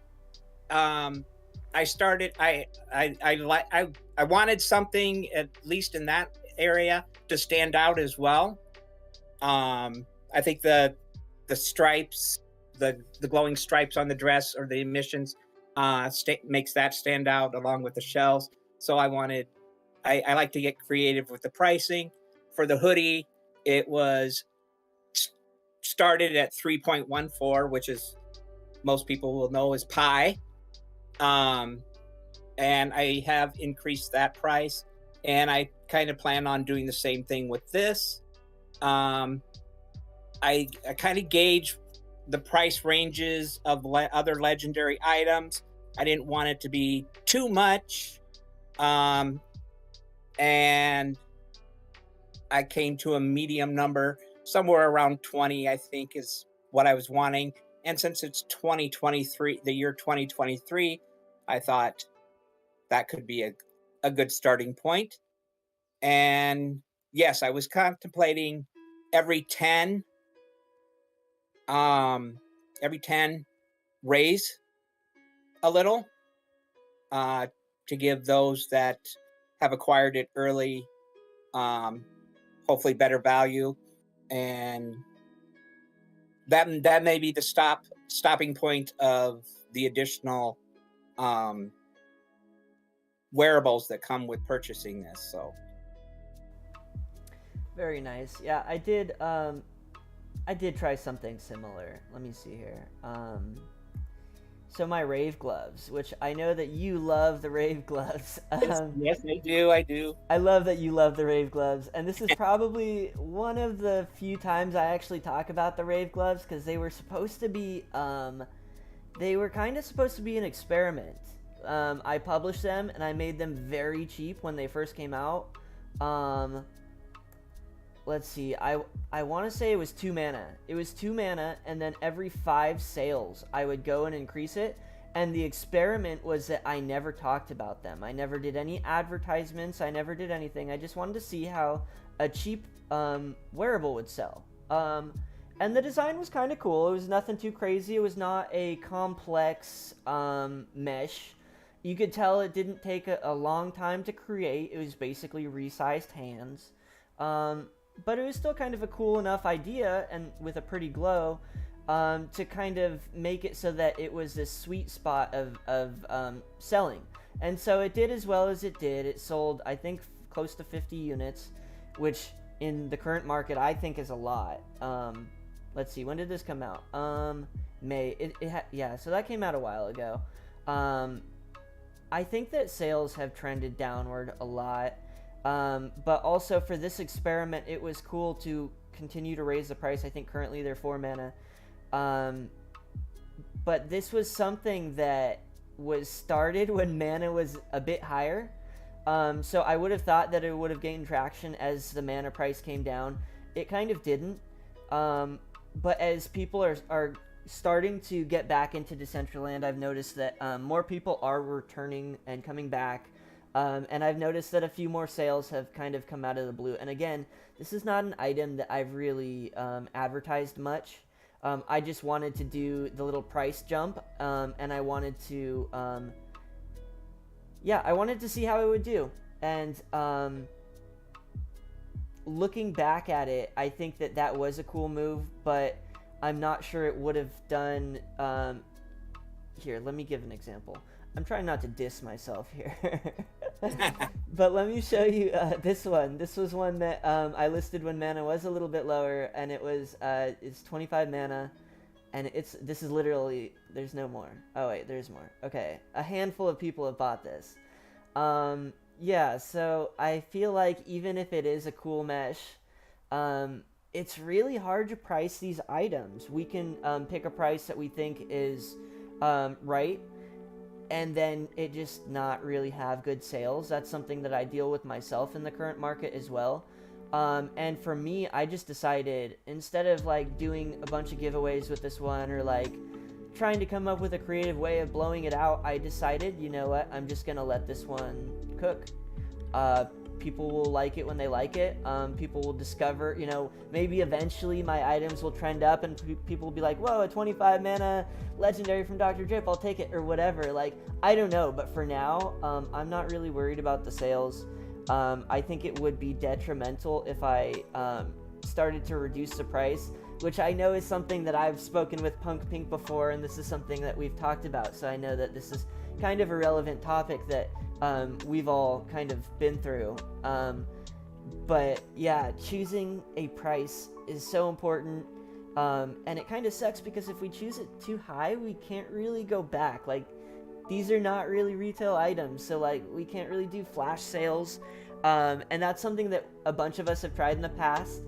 Speaker 2: I wanted something, at least in that area, to stand out as well. I think the stripes, the glowing stripes on the dress or the emissions, makes that stand out along with the shells. So I like to get creative with the pricing. For the hoodie, it was started at 3.14, which is most people will know is pi. And I have increased that price, and I kind of plan on doing the same thing with this. I kind of gauge the price ranges of other legendary items. I didn't want it to be too much. And I came to a medium number, somewhere around 20, I think is what I was wanting. And since it's 2023, the year 2023, I thought that could be a good starting point. And yes, I was contemplating every 10 raise a little, to give those that have acquired it early, hopefully better value. And that may be the stopping point of the additional wearables that come with purchasing this. So
Speaker 1: Very nice. Yeah, I did try something similar. Let me see here. So my rave gloves, which I know that you love the rave gloves.
Speaker 2: Yes, I do.
Speaker 1: I love that you love the rave gloves, and this is probably one of the few times I actually talk about the rave gloves, because they were supposed to be, they were kind of supposed to be an experiment. I published them, and I made them very cheap when they first came out. Let's see, I want to say it was 2 mana. It was 2 mana, and then every 5 sales, I would go and increase it. And the experiment was that I never talked about them. I never did any advertisements. I never did anything. I just wanted to see how a cheap wearable would sell. And the design was kind of cool. It was nothing too crazy. It was not a complex mesh. You could tell it didn't take a long time to create. It was basically resized hands. But it was still kind of a cool enough idea, and with a pretty glow, to kind of make it so that it was this sweet spot of selling. And so it did as well as it did. It sold, I think, close to 50 units, which in the current market I think is a lot. Let's see, when did this come out? May. Yeah, so that came out a while ago. I think that sales have trended downward a lot. But also for this experiment, it was cool to continue to raise the price. I think currently they're 4 mana. But this was something that was started when mana was a bit higher. So I would have thought that it would have gained traction as the mana price came down. It kind of didn't. But as people are starting to get back into Decentraland, I've noticed that more people are returning and coming back. And I've noticed that a few more sales have kind of come out of the blue. And again, this is not an item that I've really advertised much. I just wanted to do the little price jump, and I wanted to, I wanted to see how it would do. And looking back at it, I think that was a cool move, but I'm not sure it would have done. Here, let me give an example. I'm trying not to diss myself here. But let me show you this one. This was one that I listed when mana was a little bit lower, and it's 25 mana, and this is literally, there's no more. Oh wait, there's more. Okay, a handful of people have bought this. Yeah, so I feel like even if it is a cool mesh, it's really hard to price these items. We can pick a price that we think is right, and then it just not really have good sales. That's something that I deal with myself in the current market as well. And for me, I just decided, instead of like doing a bunch of giveaways with this one, or like trying to come up with a creative way of blowing it out, I decided, you know what, I'm just gonna let this one cook. People will like it when they like it. People will discover, maybe eventually my items will trend up and people will be like, whoa, a 25 mana legendary from Dr. Drip, I'll take it, or whatever. Like, I don't know, but for now, I'm not really worried about the sales. I think it would be detrimental if I started to reduce the price, which I know is something that I've spoken with Punk Pink before, and this is something that we've talked about, so I know that this is kind of a relevant topic that we've all kind of been through. But yeah, choosing a price is so important, and it kind of sucks because if we choose it too high, we can't really go back. Like, these are not really retail items, so like we can't really do flash sales, and that's something that a bunch of us have tried in the past.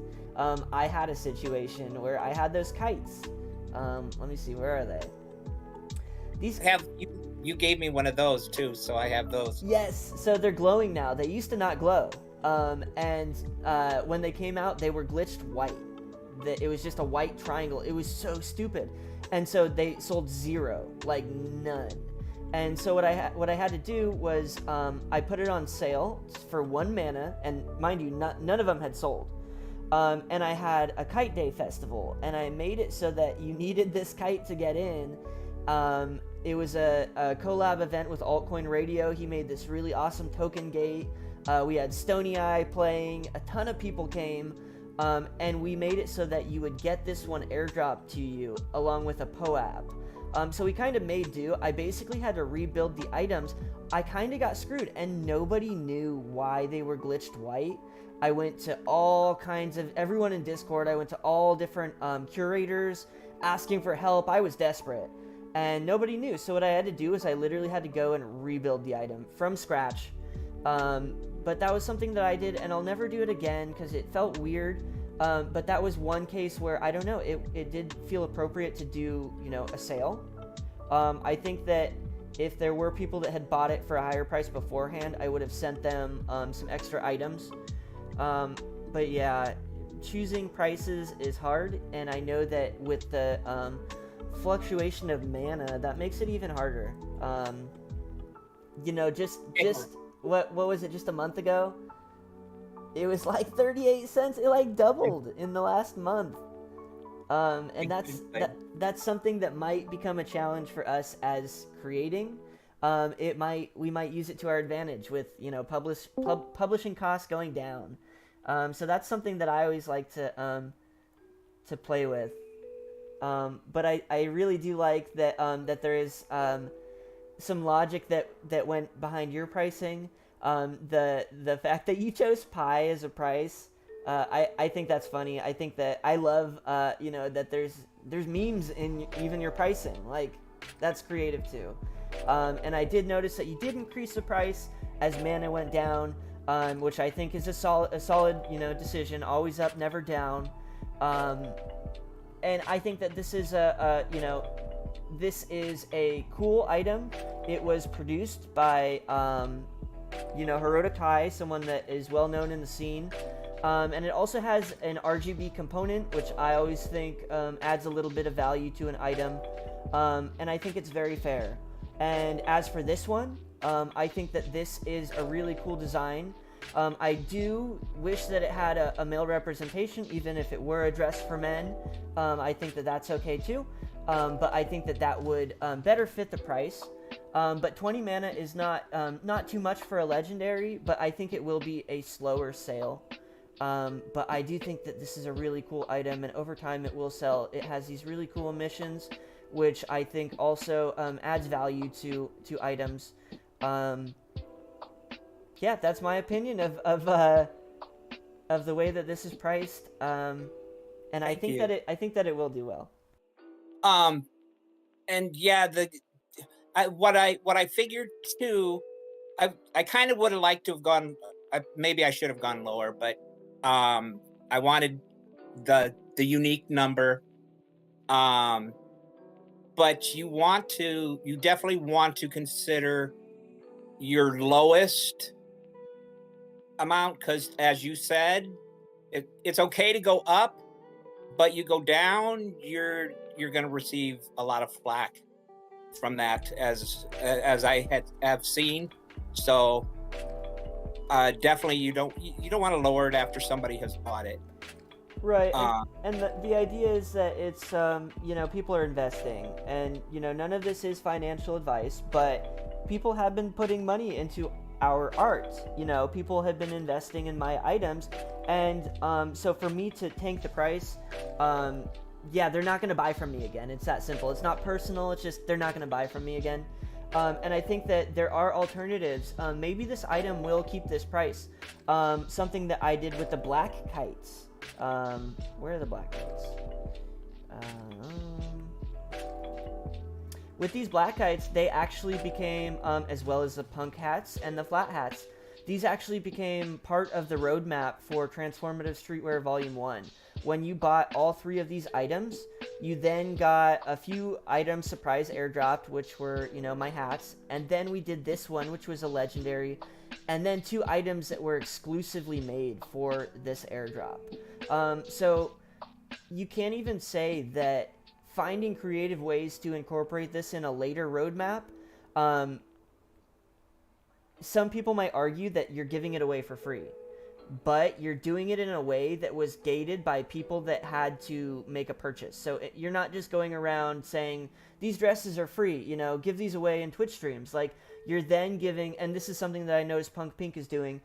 Speaker 1: I had a situation where I had those kites. Let me see, where are they? These
Speaker 2: you gave me one of those too, so I have those.
Speaker 1: Yes, so they're glowing now. They used to not glow, and when they came out, they were glitched white. It was just a white triangle. It was so stupid, and so they sold zero, like none. And so what I had to do was I put it on sale for 1 mana, and mind you, none of them had sold. And I had a kite day festival, and I made it so that you needed this kite to get in. It was a collab event with Altcoin Radio. He made this really awesome token gate. We had Stony Eye playing. A ton of people came, and we made it so that you would get this one airdropped to you along with a POAP. So we kind of made do. I basically had to rebuild the items. I kind of got screwed, and nobody knew why they were glitched white. I went to all kinds of, everyone in Discord, I went to all different curators asking for help. I was desperate, and nobody knew. So what I had to do is I literally had to go and rebuild the item from scratch. But that was something that I did, and I'll never do it again because it felt weird. But that was one case where, I don't know, it did feel appropriate to do, a sale. I think that if there were people that had bought it for a higher price beforehand, I would have sent them some extra items. But yeah, choosing prices is hard, and I know that with the fluctuation of mana, that makes it even harder. Just what was it, just a month ago? It was like 38 cents. It like doubled in the last month. And that's something that might become a challenge for us as creating. We might use it to our advantage with, publishing costs going down. So that's something that I always like to play with. But I really do like that that there is some logic that went behind your pricing. The fact that you chose pi as a price, I think that's funny. I think that I love that there's memes in even your pricing. Like, that's creative too. And I did notice that you did increase the price as mana went down, which I think is a solid decision. Always up, never down. And I think that this is this is a cool item. It was produced by Hirota Kai, someone that is well known in the scene. And it also has an RGB component, which I always think adds a little bit of value to an item. And I think it's very fair. And as for this one, I think that this is a really cool design. I do wish that it had a male representation, even if it were addressed for men. I think that that's okay too. But I think that would better fit the price. But 20 mana is not too much for a legendary, but I think it will be a slower sale. But I do think that this is a really cool item, and over time it will sell. It has these really cool missions, which I think also adds value to items. Yeah, that's my opinion of the way that this is priced. And I think that it will do well.
Speaker 2: And yeah, what I figured too, I kind of would have liked to have gone. Maybe I should have gone lower, but I wanted the unique number. But you definitely want to consider your lowest amount, because as you said, it's okay to go up, but you go down, you're going to receive a lot of flack from that, as I have seen. So definitely you don't want to lower it after somebody has bought it.
Speaker 1: Right, and the idea is that it's people are investing, and none of this is financial advice, but people have been putting money into our art. You know, people have been investing in my items, and so for me to tank the price, yeah, they're not going to buy from me again. It's that simple. It's not personal. It's just they're not going to buy from me again. And I think that there are alternatives. Maybe this item will keep this price. Something that I did with the black kites. Where are the black kites? With these black kites, they actually became, as well as the punk hats and the flat hats, these actually became part of the roadmap for Transformative Streetwear Volume 1. When you bought all 3 of these items, you then got a few items surprise airdropped, which were, you know, my hats. And then we did this one, which was a legendary. And then 2 items that were exclusively made for this airdrop. So you can't even say that finding creative ways to incorporate this in a later roadmap, some people might argue that you're giving it away for free, but you're doing it in a way that was gated by people that had to make a purchase. So you're not just going around saying, these dresses are free, you know, give these away in Twitch streams. Like, you're then giving, and this is something that I noticed Punk Pink is doing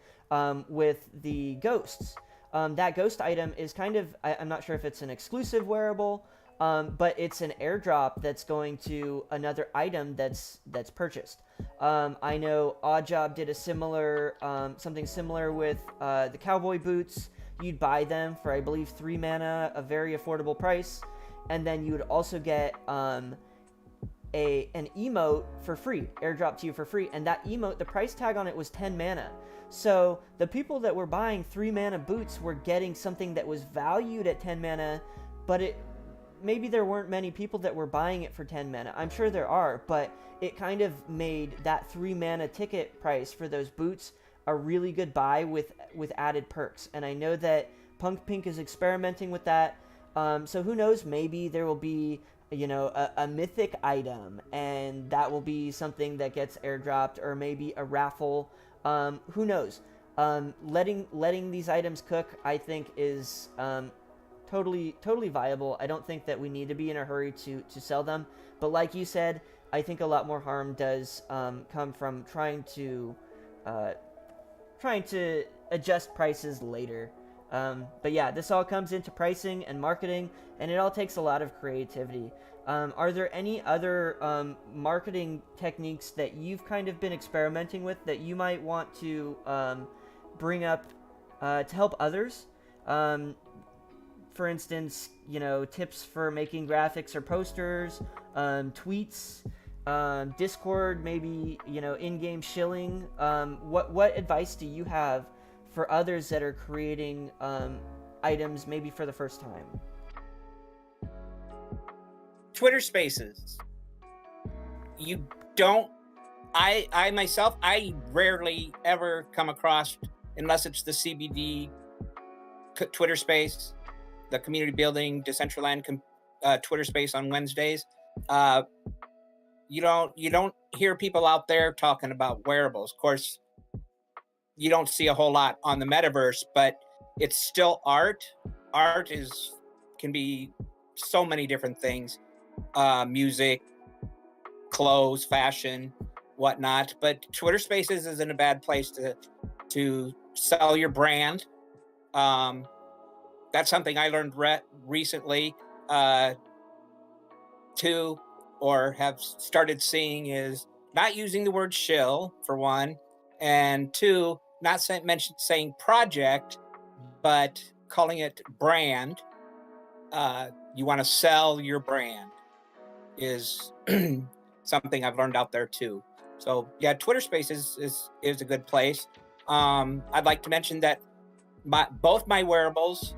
Speaker 1: with the ghosts. That ghost item is kind of, I'm not sure if it's an exclusive wearable, but it's an airdrop that's going to another item that's purchased. I know Oddjob did a similar, something similar with the cowboy boots. You'd buy them for, I believe, 3 mana, a very affordable price, and then you would also get an emote for free, airdrop to you for free, and that emote, the price tag on it was 10 mana. So the people that were buying 3 mana boots were getting something that was valued at 10 mana, but maybe there weren't many people that were buying it for 10 mana. I'm sure there are, but it kind of made that 3 mana ticket price for those boots a really good buy with added perks. And I know that Punk Pink is experimenting with that. So who knows, maybe there will be, you know, a mythic item, and that will be something that gets airdropped, or maybe a raffle. Who knows? Letting these items cook, I think, is totally viable. I don't think that we need to be in a hurry to sell them, but like you said, I think a lot more harm does come from trying to adjust prices later. But yeah, this all comes into pricing and marketing, and it all takes a lot of creativity. Are there any other marketing techniques that you've kind of been experimenting with that you might want to bring up to help others? For instance, you know, tips for making graphics or posters, tweets, Discord, maybe, you know, in-game shilling. What advice do you have for others that are creating items maybe for the first time?
Speaker 2: Twitter Spaces. You don't. I myself, I rarely ever come across, unless it's the CBD Twitter Space, the community building Decentraland Twitter Space on Wednesdays. You don't hear people out there talking about wearables. Of course, you don't see a whole lot on the metaverse, but it's still art. Art can be so many different things. Music, clothes, fashion, whatnot. But Twitter Spaces isn't a bad place to sell your brand. That's something I learned recently too, or have started seeing, is not using the word shill, for one, and 2, not saying project, but calling it brand. You want to sell your brand is something I've learned out there too. So yeah, Twitter Spaces is a good place. I'd like to mention that both my wearables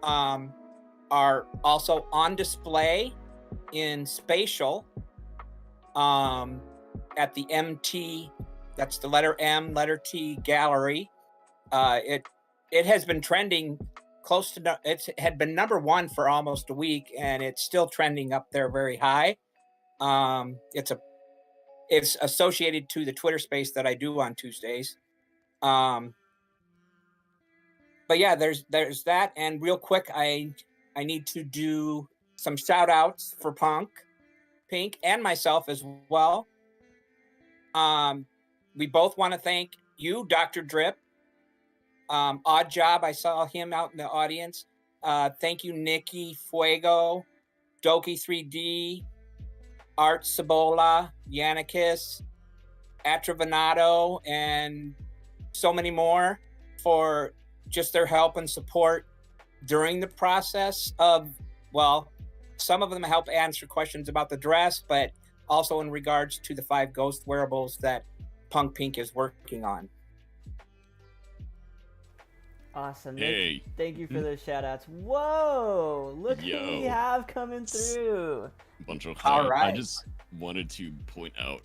Speaker 2: are also on display in Spatial at the MT, that's the letter M, letter T gallery. It has been trending close to, it had been #1 for almost a week, and it's still trending up there very high. It's associated to the Twitter Space that I do on Tuesdays. But yeah, there's that. And real quick, I need to do some shout outs for Punk Pink and myself as well. We both want to thank you, Dr. Drip. Odd Job, I saw him out in the audience. Thank you, Nikki, Fuego, Doki 3D, Art Cibola, Yannikis, Atravanato, and so many more for just their help and support during the process of, well, some of them help answer questions about the dress, but also in regards to the 5 ghost wearables that Punk Pink is working on.
Speaker 1: Awesome.
Speaker 4: Hey.
Speaker 1: Thank you for those shout outs. Whoa! Look who we
Speaker 4: Yo.
Speaker 1: have coming through.
Speaker 4: Bunch of
Speaker 2: All
Speaker 4: hype.
Speaker 2: right.
Speaker 4: I just wanted to point out,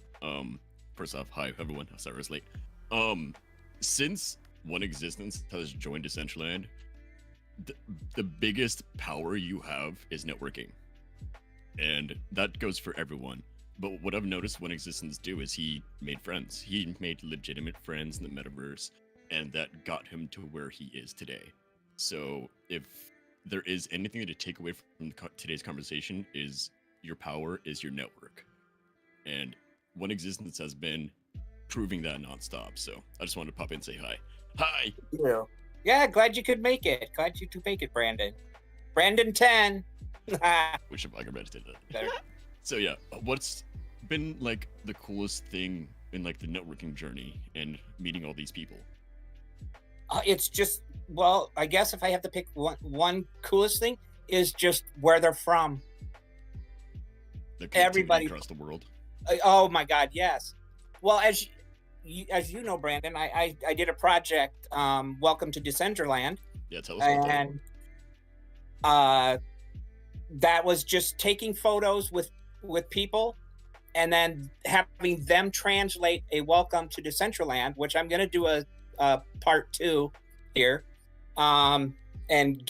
Speaker 4: first off, hi everyone. Sorry I was late. Since One Existence has joined Decentraland, the biggest power you have is networking. And that goes for everyone. But what I've noticed One Existence do is he made friends. He made legitimate friends in the metaverse, and that got him to where he is today. So if there is anything to take away from today's conversation, is your power is your network. And One Existence has been proving that nonstop. So I just wanted to pop in and say hi. Hi!
Speaker 2: Yeah, glad you could make it. Glad you could make it, Brandon. Brandon 10.
Speaker 4: Wish I could meditate that.
Speaker 2: Better.
Speaker 4: So yeah, what's been like the coolest thing in like the networking journey and meeting all these people?
Speaker 2: It's just, well, I guess if I have to pick one coolest thing is just where they're from.
Speaker 4: The connectivity
Speaker 2: Everybody
Speaker 4: across the world.
Speaker 2: Oh my God, yes. Well, as you know, Brandon, I did a project, Welcome to Decentraland.
Speaker 4: Yeah, tell us about that.
Speaker 2: And that was just taking photos with people and then having them translate a Welcome to Decentraland, which I'm going to do a part 2 here, and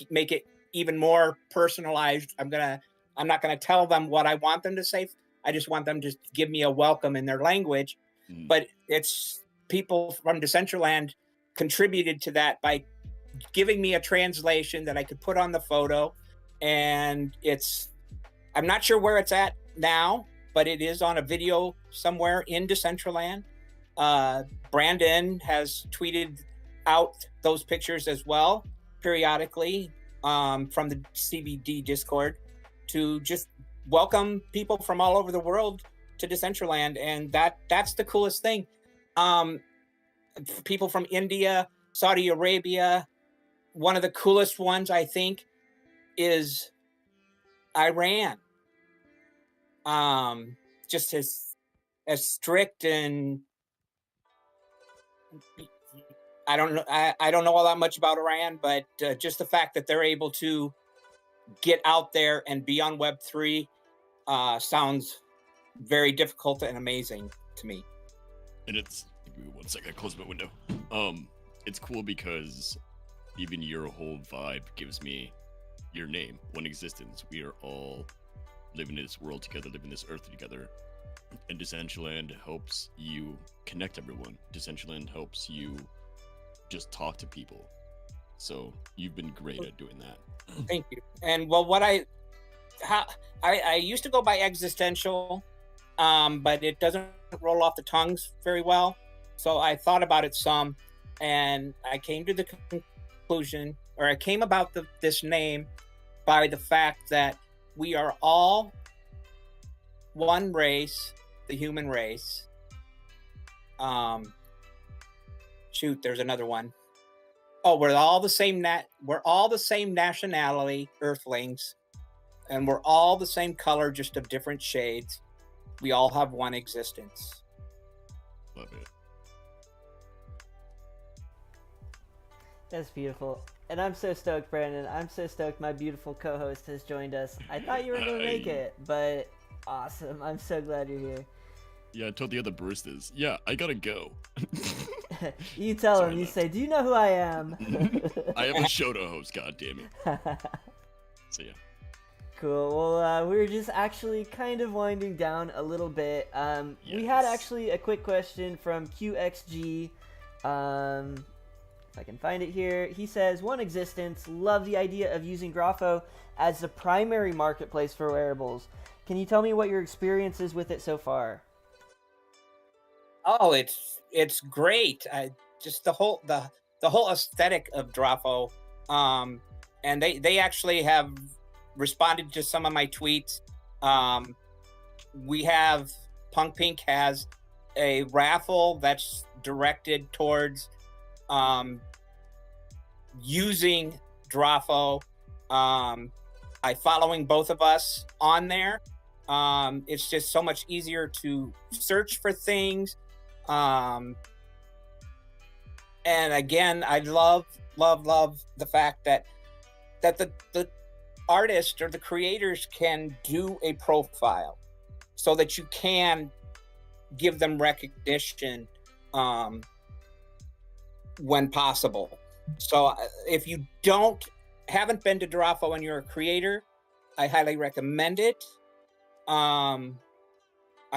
Speaker 2: make it even more personalized. I'm not going to tell them what I want them to say. I just want them to give me a welcome in their language. But it's people from Decentraland contributed to that by giving me a translation that I could put on the photo. And I'm not sure where it's at now, but it is on a video somewhere in Decentraland. Brandon has tweeted out those pictures as well periodically from the CBD Discord to just welcome people from all over the world to Decentraland, and that's the coolest thing. People from India, Saudi Arabia. One of the coolest ones, I think, is Iran. Just as strict, and I don't know. I don't know all that much about Iran, but just the fact that they're able to get out there and be on Web3 sounds very difficult and amazing to me.
Speaker 4: And it's, give me 1 second, I close my window. It's cool because even your whole vibe gives me your name, One Existence. We are all living in this world together, living this earth together. And Decentraland helps you connect everyone. Decentraland helps you just talk to people. So you've been great at doing that.
Speaker 2: Thank you. And well, I used to go by existential, but it doesn't roll off the tongues very well. So I thought about it some, and I came to the conclusion, or I came about this name by the fact that we are all one race, the human race. There's another one. Oh, we're all the same nationality, Earthlings, and we're all the same color, just of different shades. We all have one existence.
Speaker 4: Love it.
Speaker 1: That's beautiful. And I'm so stoked, Brandon. I'm so stoked my beautiful co-host has joined us. I thought you were going to make it, but awesome. I'm so glad you're here.
Speaker 4: Yeah, I told the other baristas, yeah, I gotta go.
Speaker 1: You tell him, you say, do you know who I am?
Speaker 4: I have a show to host, god damn it. So yeah.
Speaker 1: Cool. Well, we were just actually kind of winding down a little bit. We had actually a quick question from QXG. If I can find it here. He says, One Existence, love the idea of using Grapho as the primary marketplace for wearables. Can you tell me what your experience is with it so far?
Speaker 2: Oh, it's great. just the whole aesthetic of Drafo. And they actually have responded to some of my tweets. We have Punk Pink has a raffle that's directed towards using Drafo. I following both of us on there. It's just so much easier to search for things. And again, I love the fact that the artist or the creators can do a profile so that you can give them recognition when possible. So if you haven't been to Drafo and you're a creator, I highly recommend it. I'm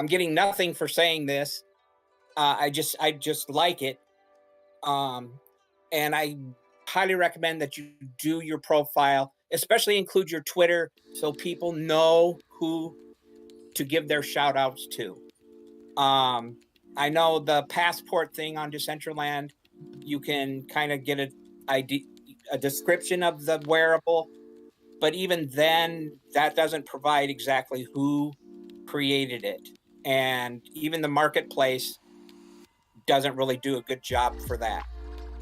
Speaker 2: getting nothing for saying this. I just like it. And I highly recommend that you do your profile, especially include your Twitter so people know who to give their shout outs to. I know the passport thing on Decentraland, you can kind of get a description of the wearable, but even then, that doesn't provide exactly who created it. And even the marketplace doesn't really do a good job for that.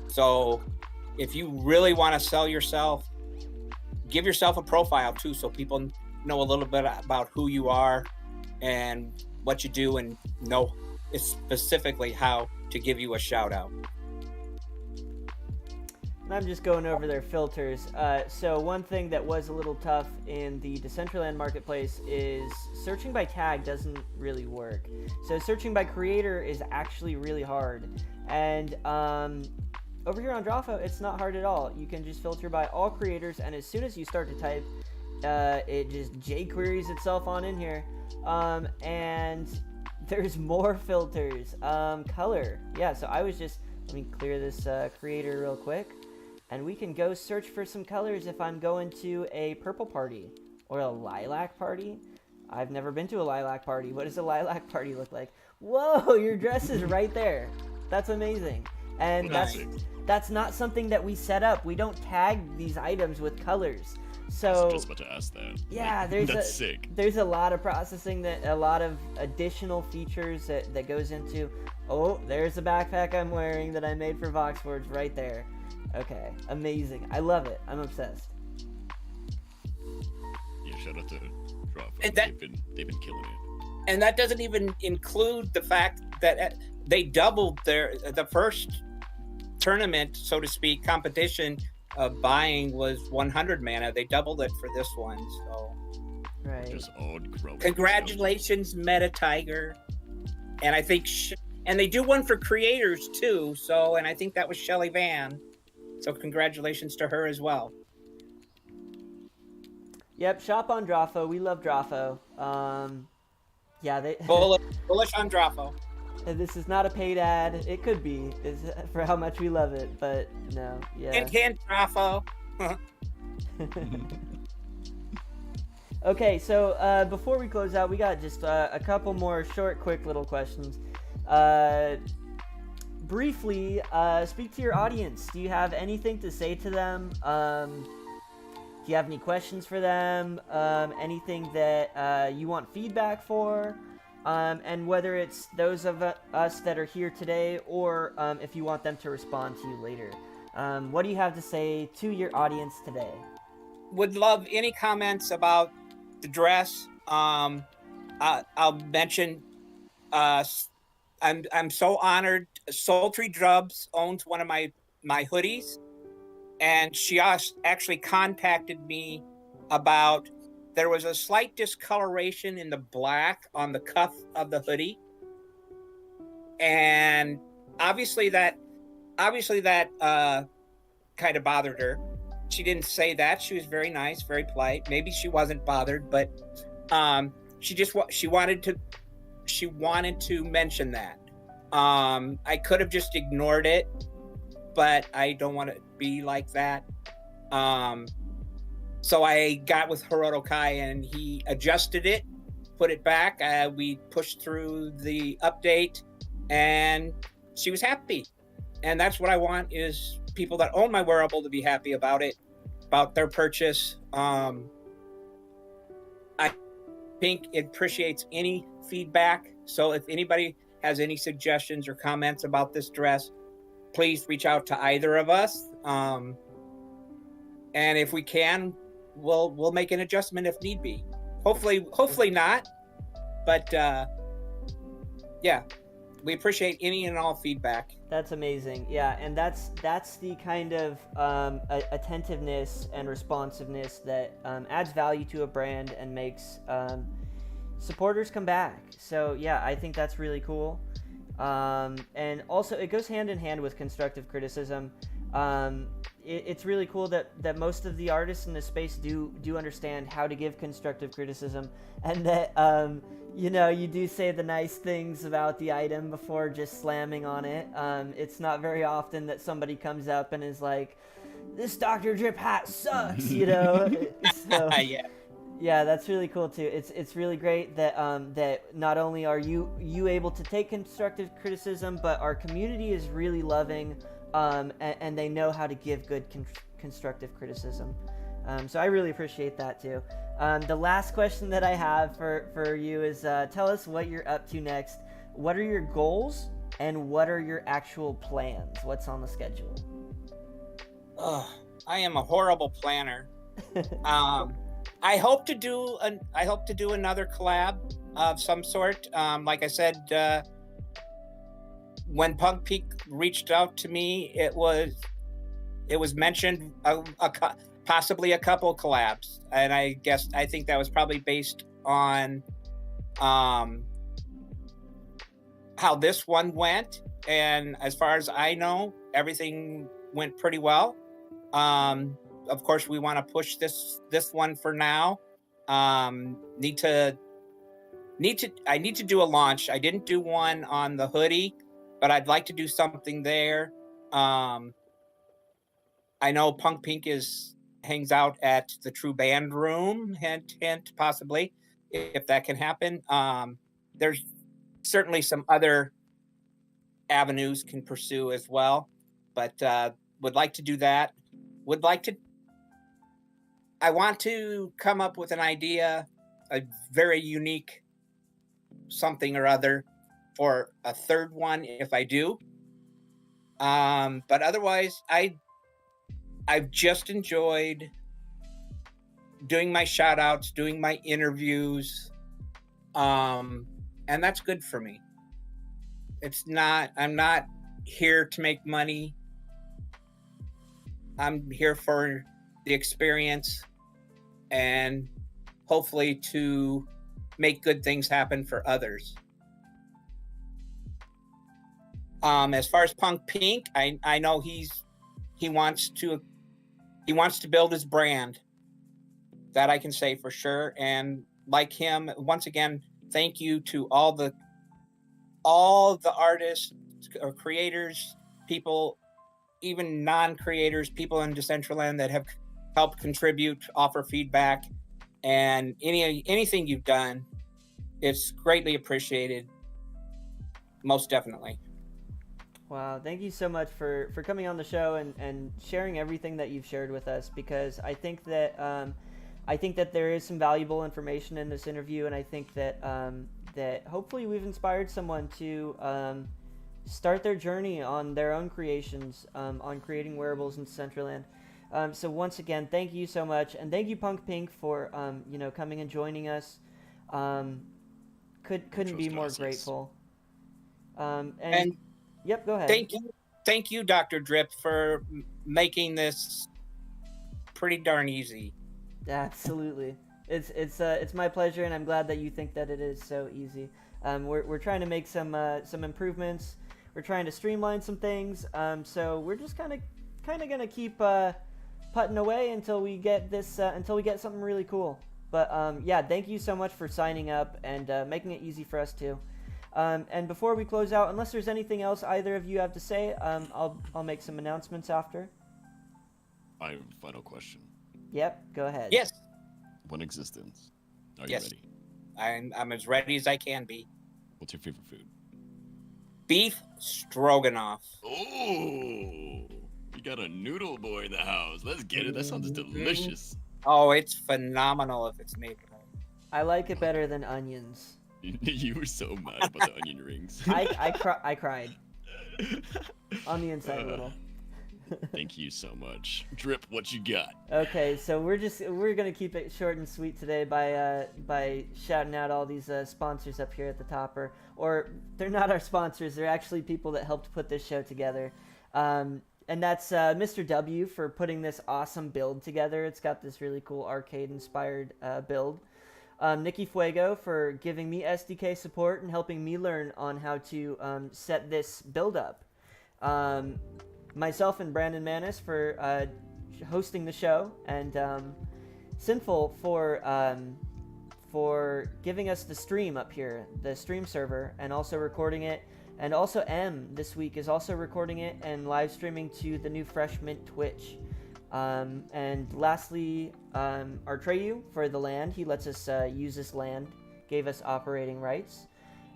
Speaker 2: So if you really want to sell yourself, give yourself a profile too, so people know a little bit about who you are and what you do, and know specifically how to give you a shout out.
Speaker 1: And I'm just going over their filters. So one thing that was a little tough in the Decentraland marketplace is searching by tag doesn't really work. So searching by creator is actually really hard. And over here on Drafo, it's not hard at all. You can just filter by all creators, and as soon as you start to type, it just jQueries itself on in here. And there's more filters. Color. Yeah, so let me clear this creator real quick. And we can go search for some colors if I'm going to a purple party or a lilac party. I've never been to a lilac party. What does a lilac party look like? Whoa, your dress is right there. That's amazing. And that's not something that we set up. We don't tag these items with colors. So
Speaker 4: I was just about to ask that.
Speaker 1: Yeah,
Speaker 4: that's sick.
Speaker 1: There's a lot of processing, a lot of additional features that goes into. Oh, there's a backpack I'm wearing that I made for VoxForge right there. Okay, amazing. I love it. I'm obsessed.
Speaker 4: Yeah, shout out to Drop.
Speaker 2: And
Speaker 4: they've been killing it.
Speaker 2: And that doesn't even include the fact that they doubled the first tournament, so to speak, competition of buying was 100 mana. They doubled it for this one. So
Speaker 1: right.
Speaker 4: Just all growing.
Speaker 2: Congratulations, Meta Tiger. And I think and they do one for creators too. So, and I think that was Shelly Van. So congratulations to her as well.
Speaker 1: Yep, shop on Drafo. We love Drafo. Yeah, they
Speaker 2: bullish on Drafo.
Speaker 1: This is not a paid ad. It could be, for how much we love it, but no, yeah.
Speaker 2: Hint, Drafo.
Speaker 1: Okay, so before we close out, we got just a couple more short, quick little questions. Briefly, speak to your audience. Do you have anything to say to them? Do you have any questions for them? Anything that you want feedback for? And whether it's those of us that are here today, or if you want them to respond to you later. What do you have to say to your audience today?
Speaker 2: Would love any comments about the dress. I'll mention, I'm so honored. Sultry Drubs owns one of my hoodies, and she actually contacted me about, there was a slight discoloration in the black on the cuff of the hoodie, and obviously that kind of bothered her. She didn't say that. She was very nice, very polite. Maybe she wasn't bothered, but she wanted to mention that. I could have just ignored it, but I don't want to be like that. So I got with Hiroto Kai, and he adjusted it, put it back. We pushed through the update, and she was happy. and that's what I want, is people that own my wearable to be happy about it, about their purchase. I think it appreciates any feedback. So if anybody has any suggestions or comments about this dress, please reach out to either of us. And if we can, we'll make an adjustment if need be. Hopefully not. But yeah, we appreciate any and all feedback.
Speaker 1: That's amazing. Yeah, and that's the kind of attentiveness and responsiveness that adds value to a brand and makes supporters come back. So yeah, I think that's really cool. And also, it goes hand in hand with constructive criticism. It's really cool that most of the artists in this space do understand how to give constructive criticism, and that you do say the nice things about the item before just slamming on it. It's not very often that somebody comes up and is like, "This Dr. Drip hat sucks," So, yeah, that's really cool too. It's really great that that not only are you able to take constructive criticism, but our community is really loving, and they know how to give good constructive criticism. So I really appreciate that too. The last question that I have for you is, tell us what you're up to next. What are your goals, and what are your actual plans? What's on the schedule?
Speaker 2: I am a horrible planner. I hope to do another collab of some sort. Like I said, when Punk Peak reached out to me, it was mentioned possibly a couple collabs, and I think that was probably based on how this one went. And as far as I know, everything went pretty well. Of course, we want to push this one for now. I need to do a launch. I didn't do one on the hoodie, but I'd like to do something there. I know Punk Pink hangs out at the True Band Room, hint, possibly, if that can happen. There's certainly some other avenues can pursue as well, but would like to do that. I want to come up with an idea, a very unique something or other for a third one if I do. But otherwise, I've just enjoyed doing my shout outs, doing my interviews. And that's good for me. I'm not here to make money. I'm here for the experience and hopefully to make good things happen for others. As far as Punk Pink, I know he wants to build his brand. That I can say for sure. And like him, once again, thank you to all the artists or creators, people, even non-creators, people in Decentraland that have helped contribute, offer feedback, and anything you've done. It's greatly appreciated. Most definitely.
Speaker 1: Wow, thank you so much for coming on the show and sharing everything that you've shared with us, because I think that there is some valuable information in this interview, and I think that that hopefully we've inspired someone to start their journey on their own creations, on creating wearables in Decentraland. So once again, thank you so much, and thank you, Punk Pink, for coming and joining us. Couldn't be more grateful. And yep, go ahead.
Speaker 2: Thank you, Dr. Drip, for making this pretty darn easy.
Speaker 1: Absolutely, it's my pleasure, and I'm glad that you think that it is so easy. We're trying to make some improvements. We're trying to streamline some things. So we're just kind of gonna keep putting away until we get something really cool. But yeah, thank you so much for signing up and making it easy for us too. And before we close out, unless there's anything else either of you have to say, I'll make some announcements after.
Speaker 4: I have a final question.
Speaker 1: Yep, go ahead.
Speaker 2: Yes.
Speaker 4: 1existence. Are
Speaker 2: Yes.
Speaker 4: you ready?
Speaker 2: I'm as ready as I can be.
Speaker 4: What's your favorite food?
Speaker 2: beef stroganoff.
Speaker 4: Oh, we got a noodle boy in the house. Let's get it. That sounds delicious.
Speaker 2: Oh, it's phenomenal if it's made right.
Speaker 1: I like it better than onions.
Speaker 4: You were so mad about the onion rings.
Speaker 1: I cried on the inside a little.
Speaker 4: Thank you so much. Drip, what you got?
Speaker 1: Okay, so we're gonna keep it short and sweet today by shouting out all these sponsors up here at the top, or they're not our sponsors, they're actually people that helped put this show together. And that's Mr. W for putting this awesome build together. It's got this really cool arcade inspired build. Nikki Fuego for giving me SDK support and helping me learn on how to set this build up. Myself and Brandon Manis for hosting the show, and Sinful for giving us the stream up here, the stream server, and also recording it. And also M this week is also recording it and live streaming to the new Fresh Mint Twitch. And lastly, Artreyu for the land. He lets us use this land, gave us operating rights.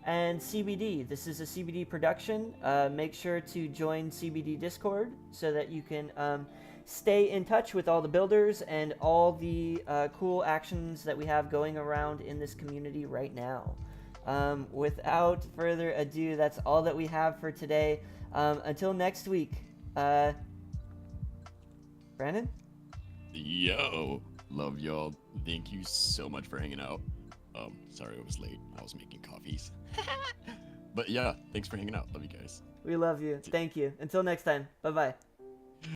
Speaker 1: And CBD, this is a CBD production. Make sure to join CBD Discord so that you can stay in touch with all the builders and all the cool actions that we have going around in this community right now. Without further ado, that's all that we have for today. Until next week, Brandon?
Speaker 4: Yo, love y'all. Thank you so much for hanging out. Sorry I was late. I was making coffees. But yeah, thanks for hanging out. Love you guys.
Speaker 1: We love you. Thank you. Until next time. Bye-bye.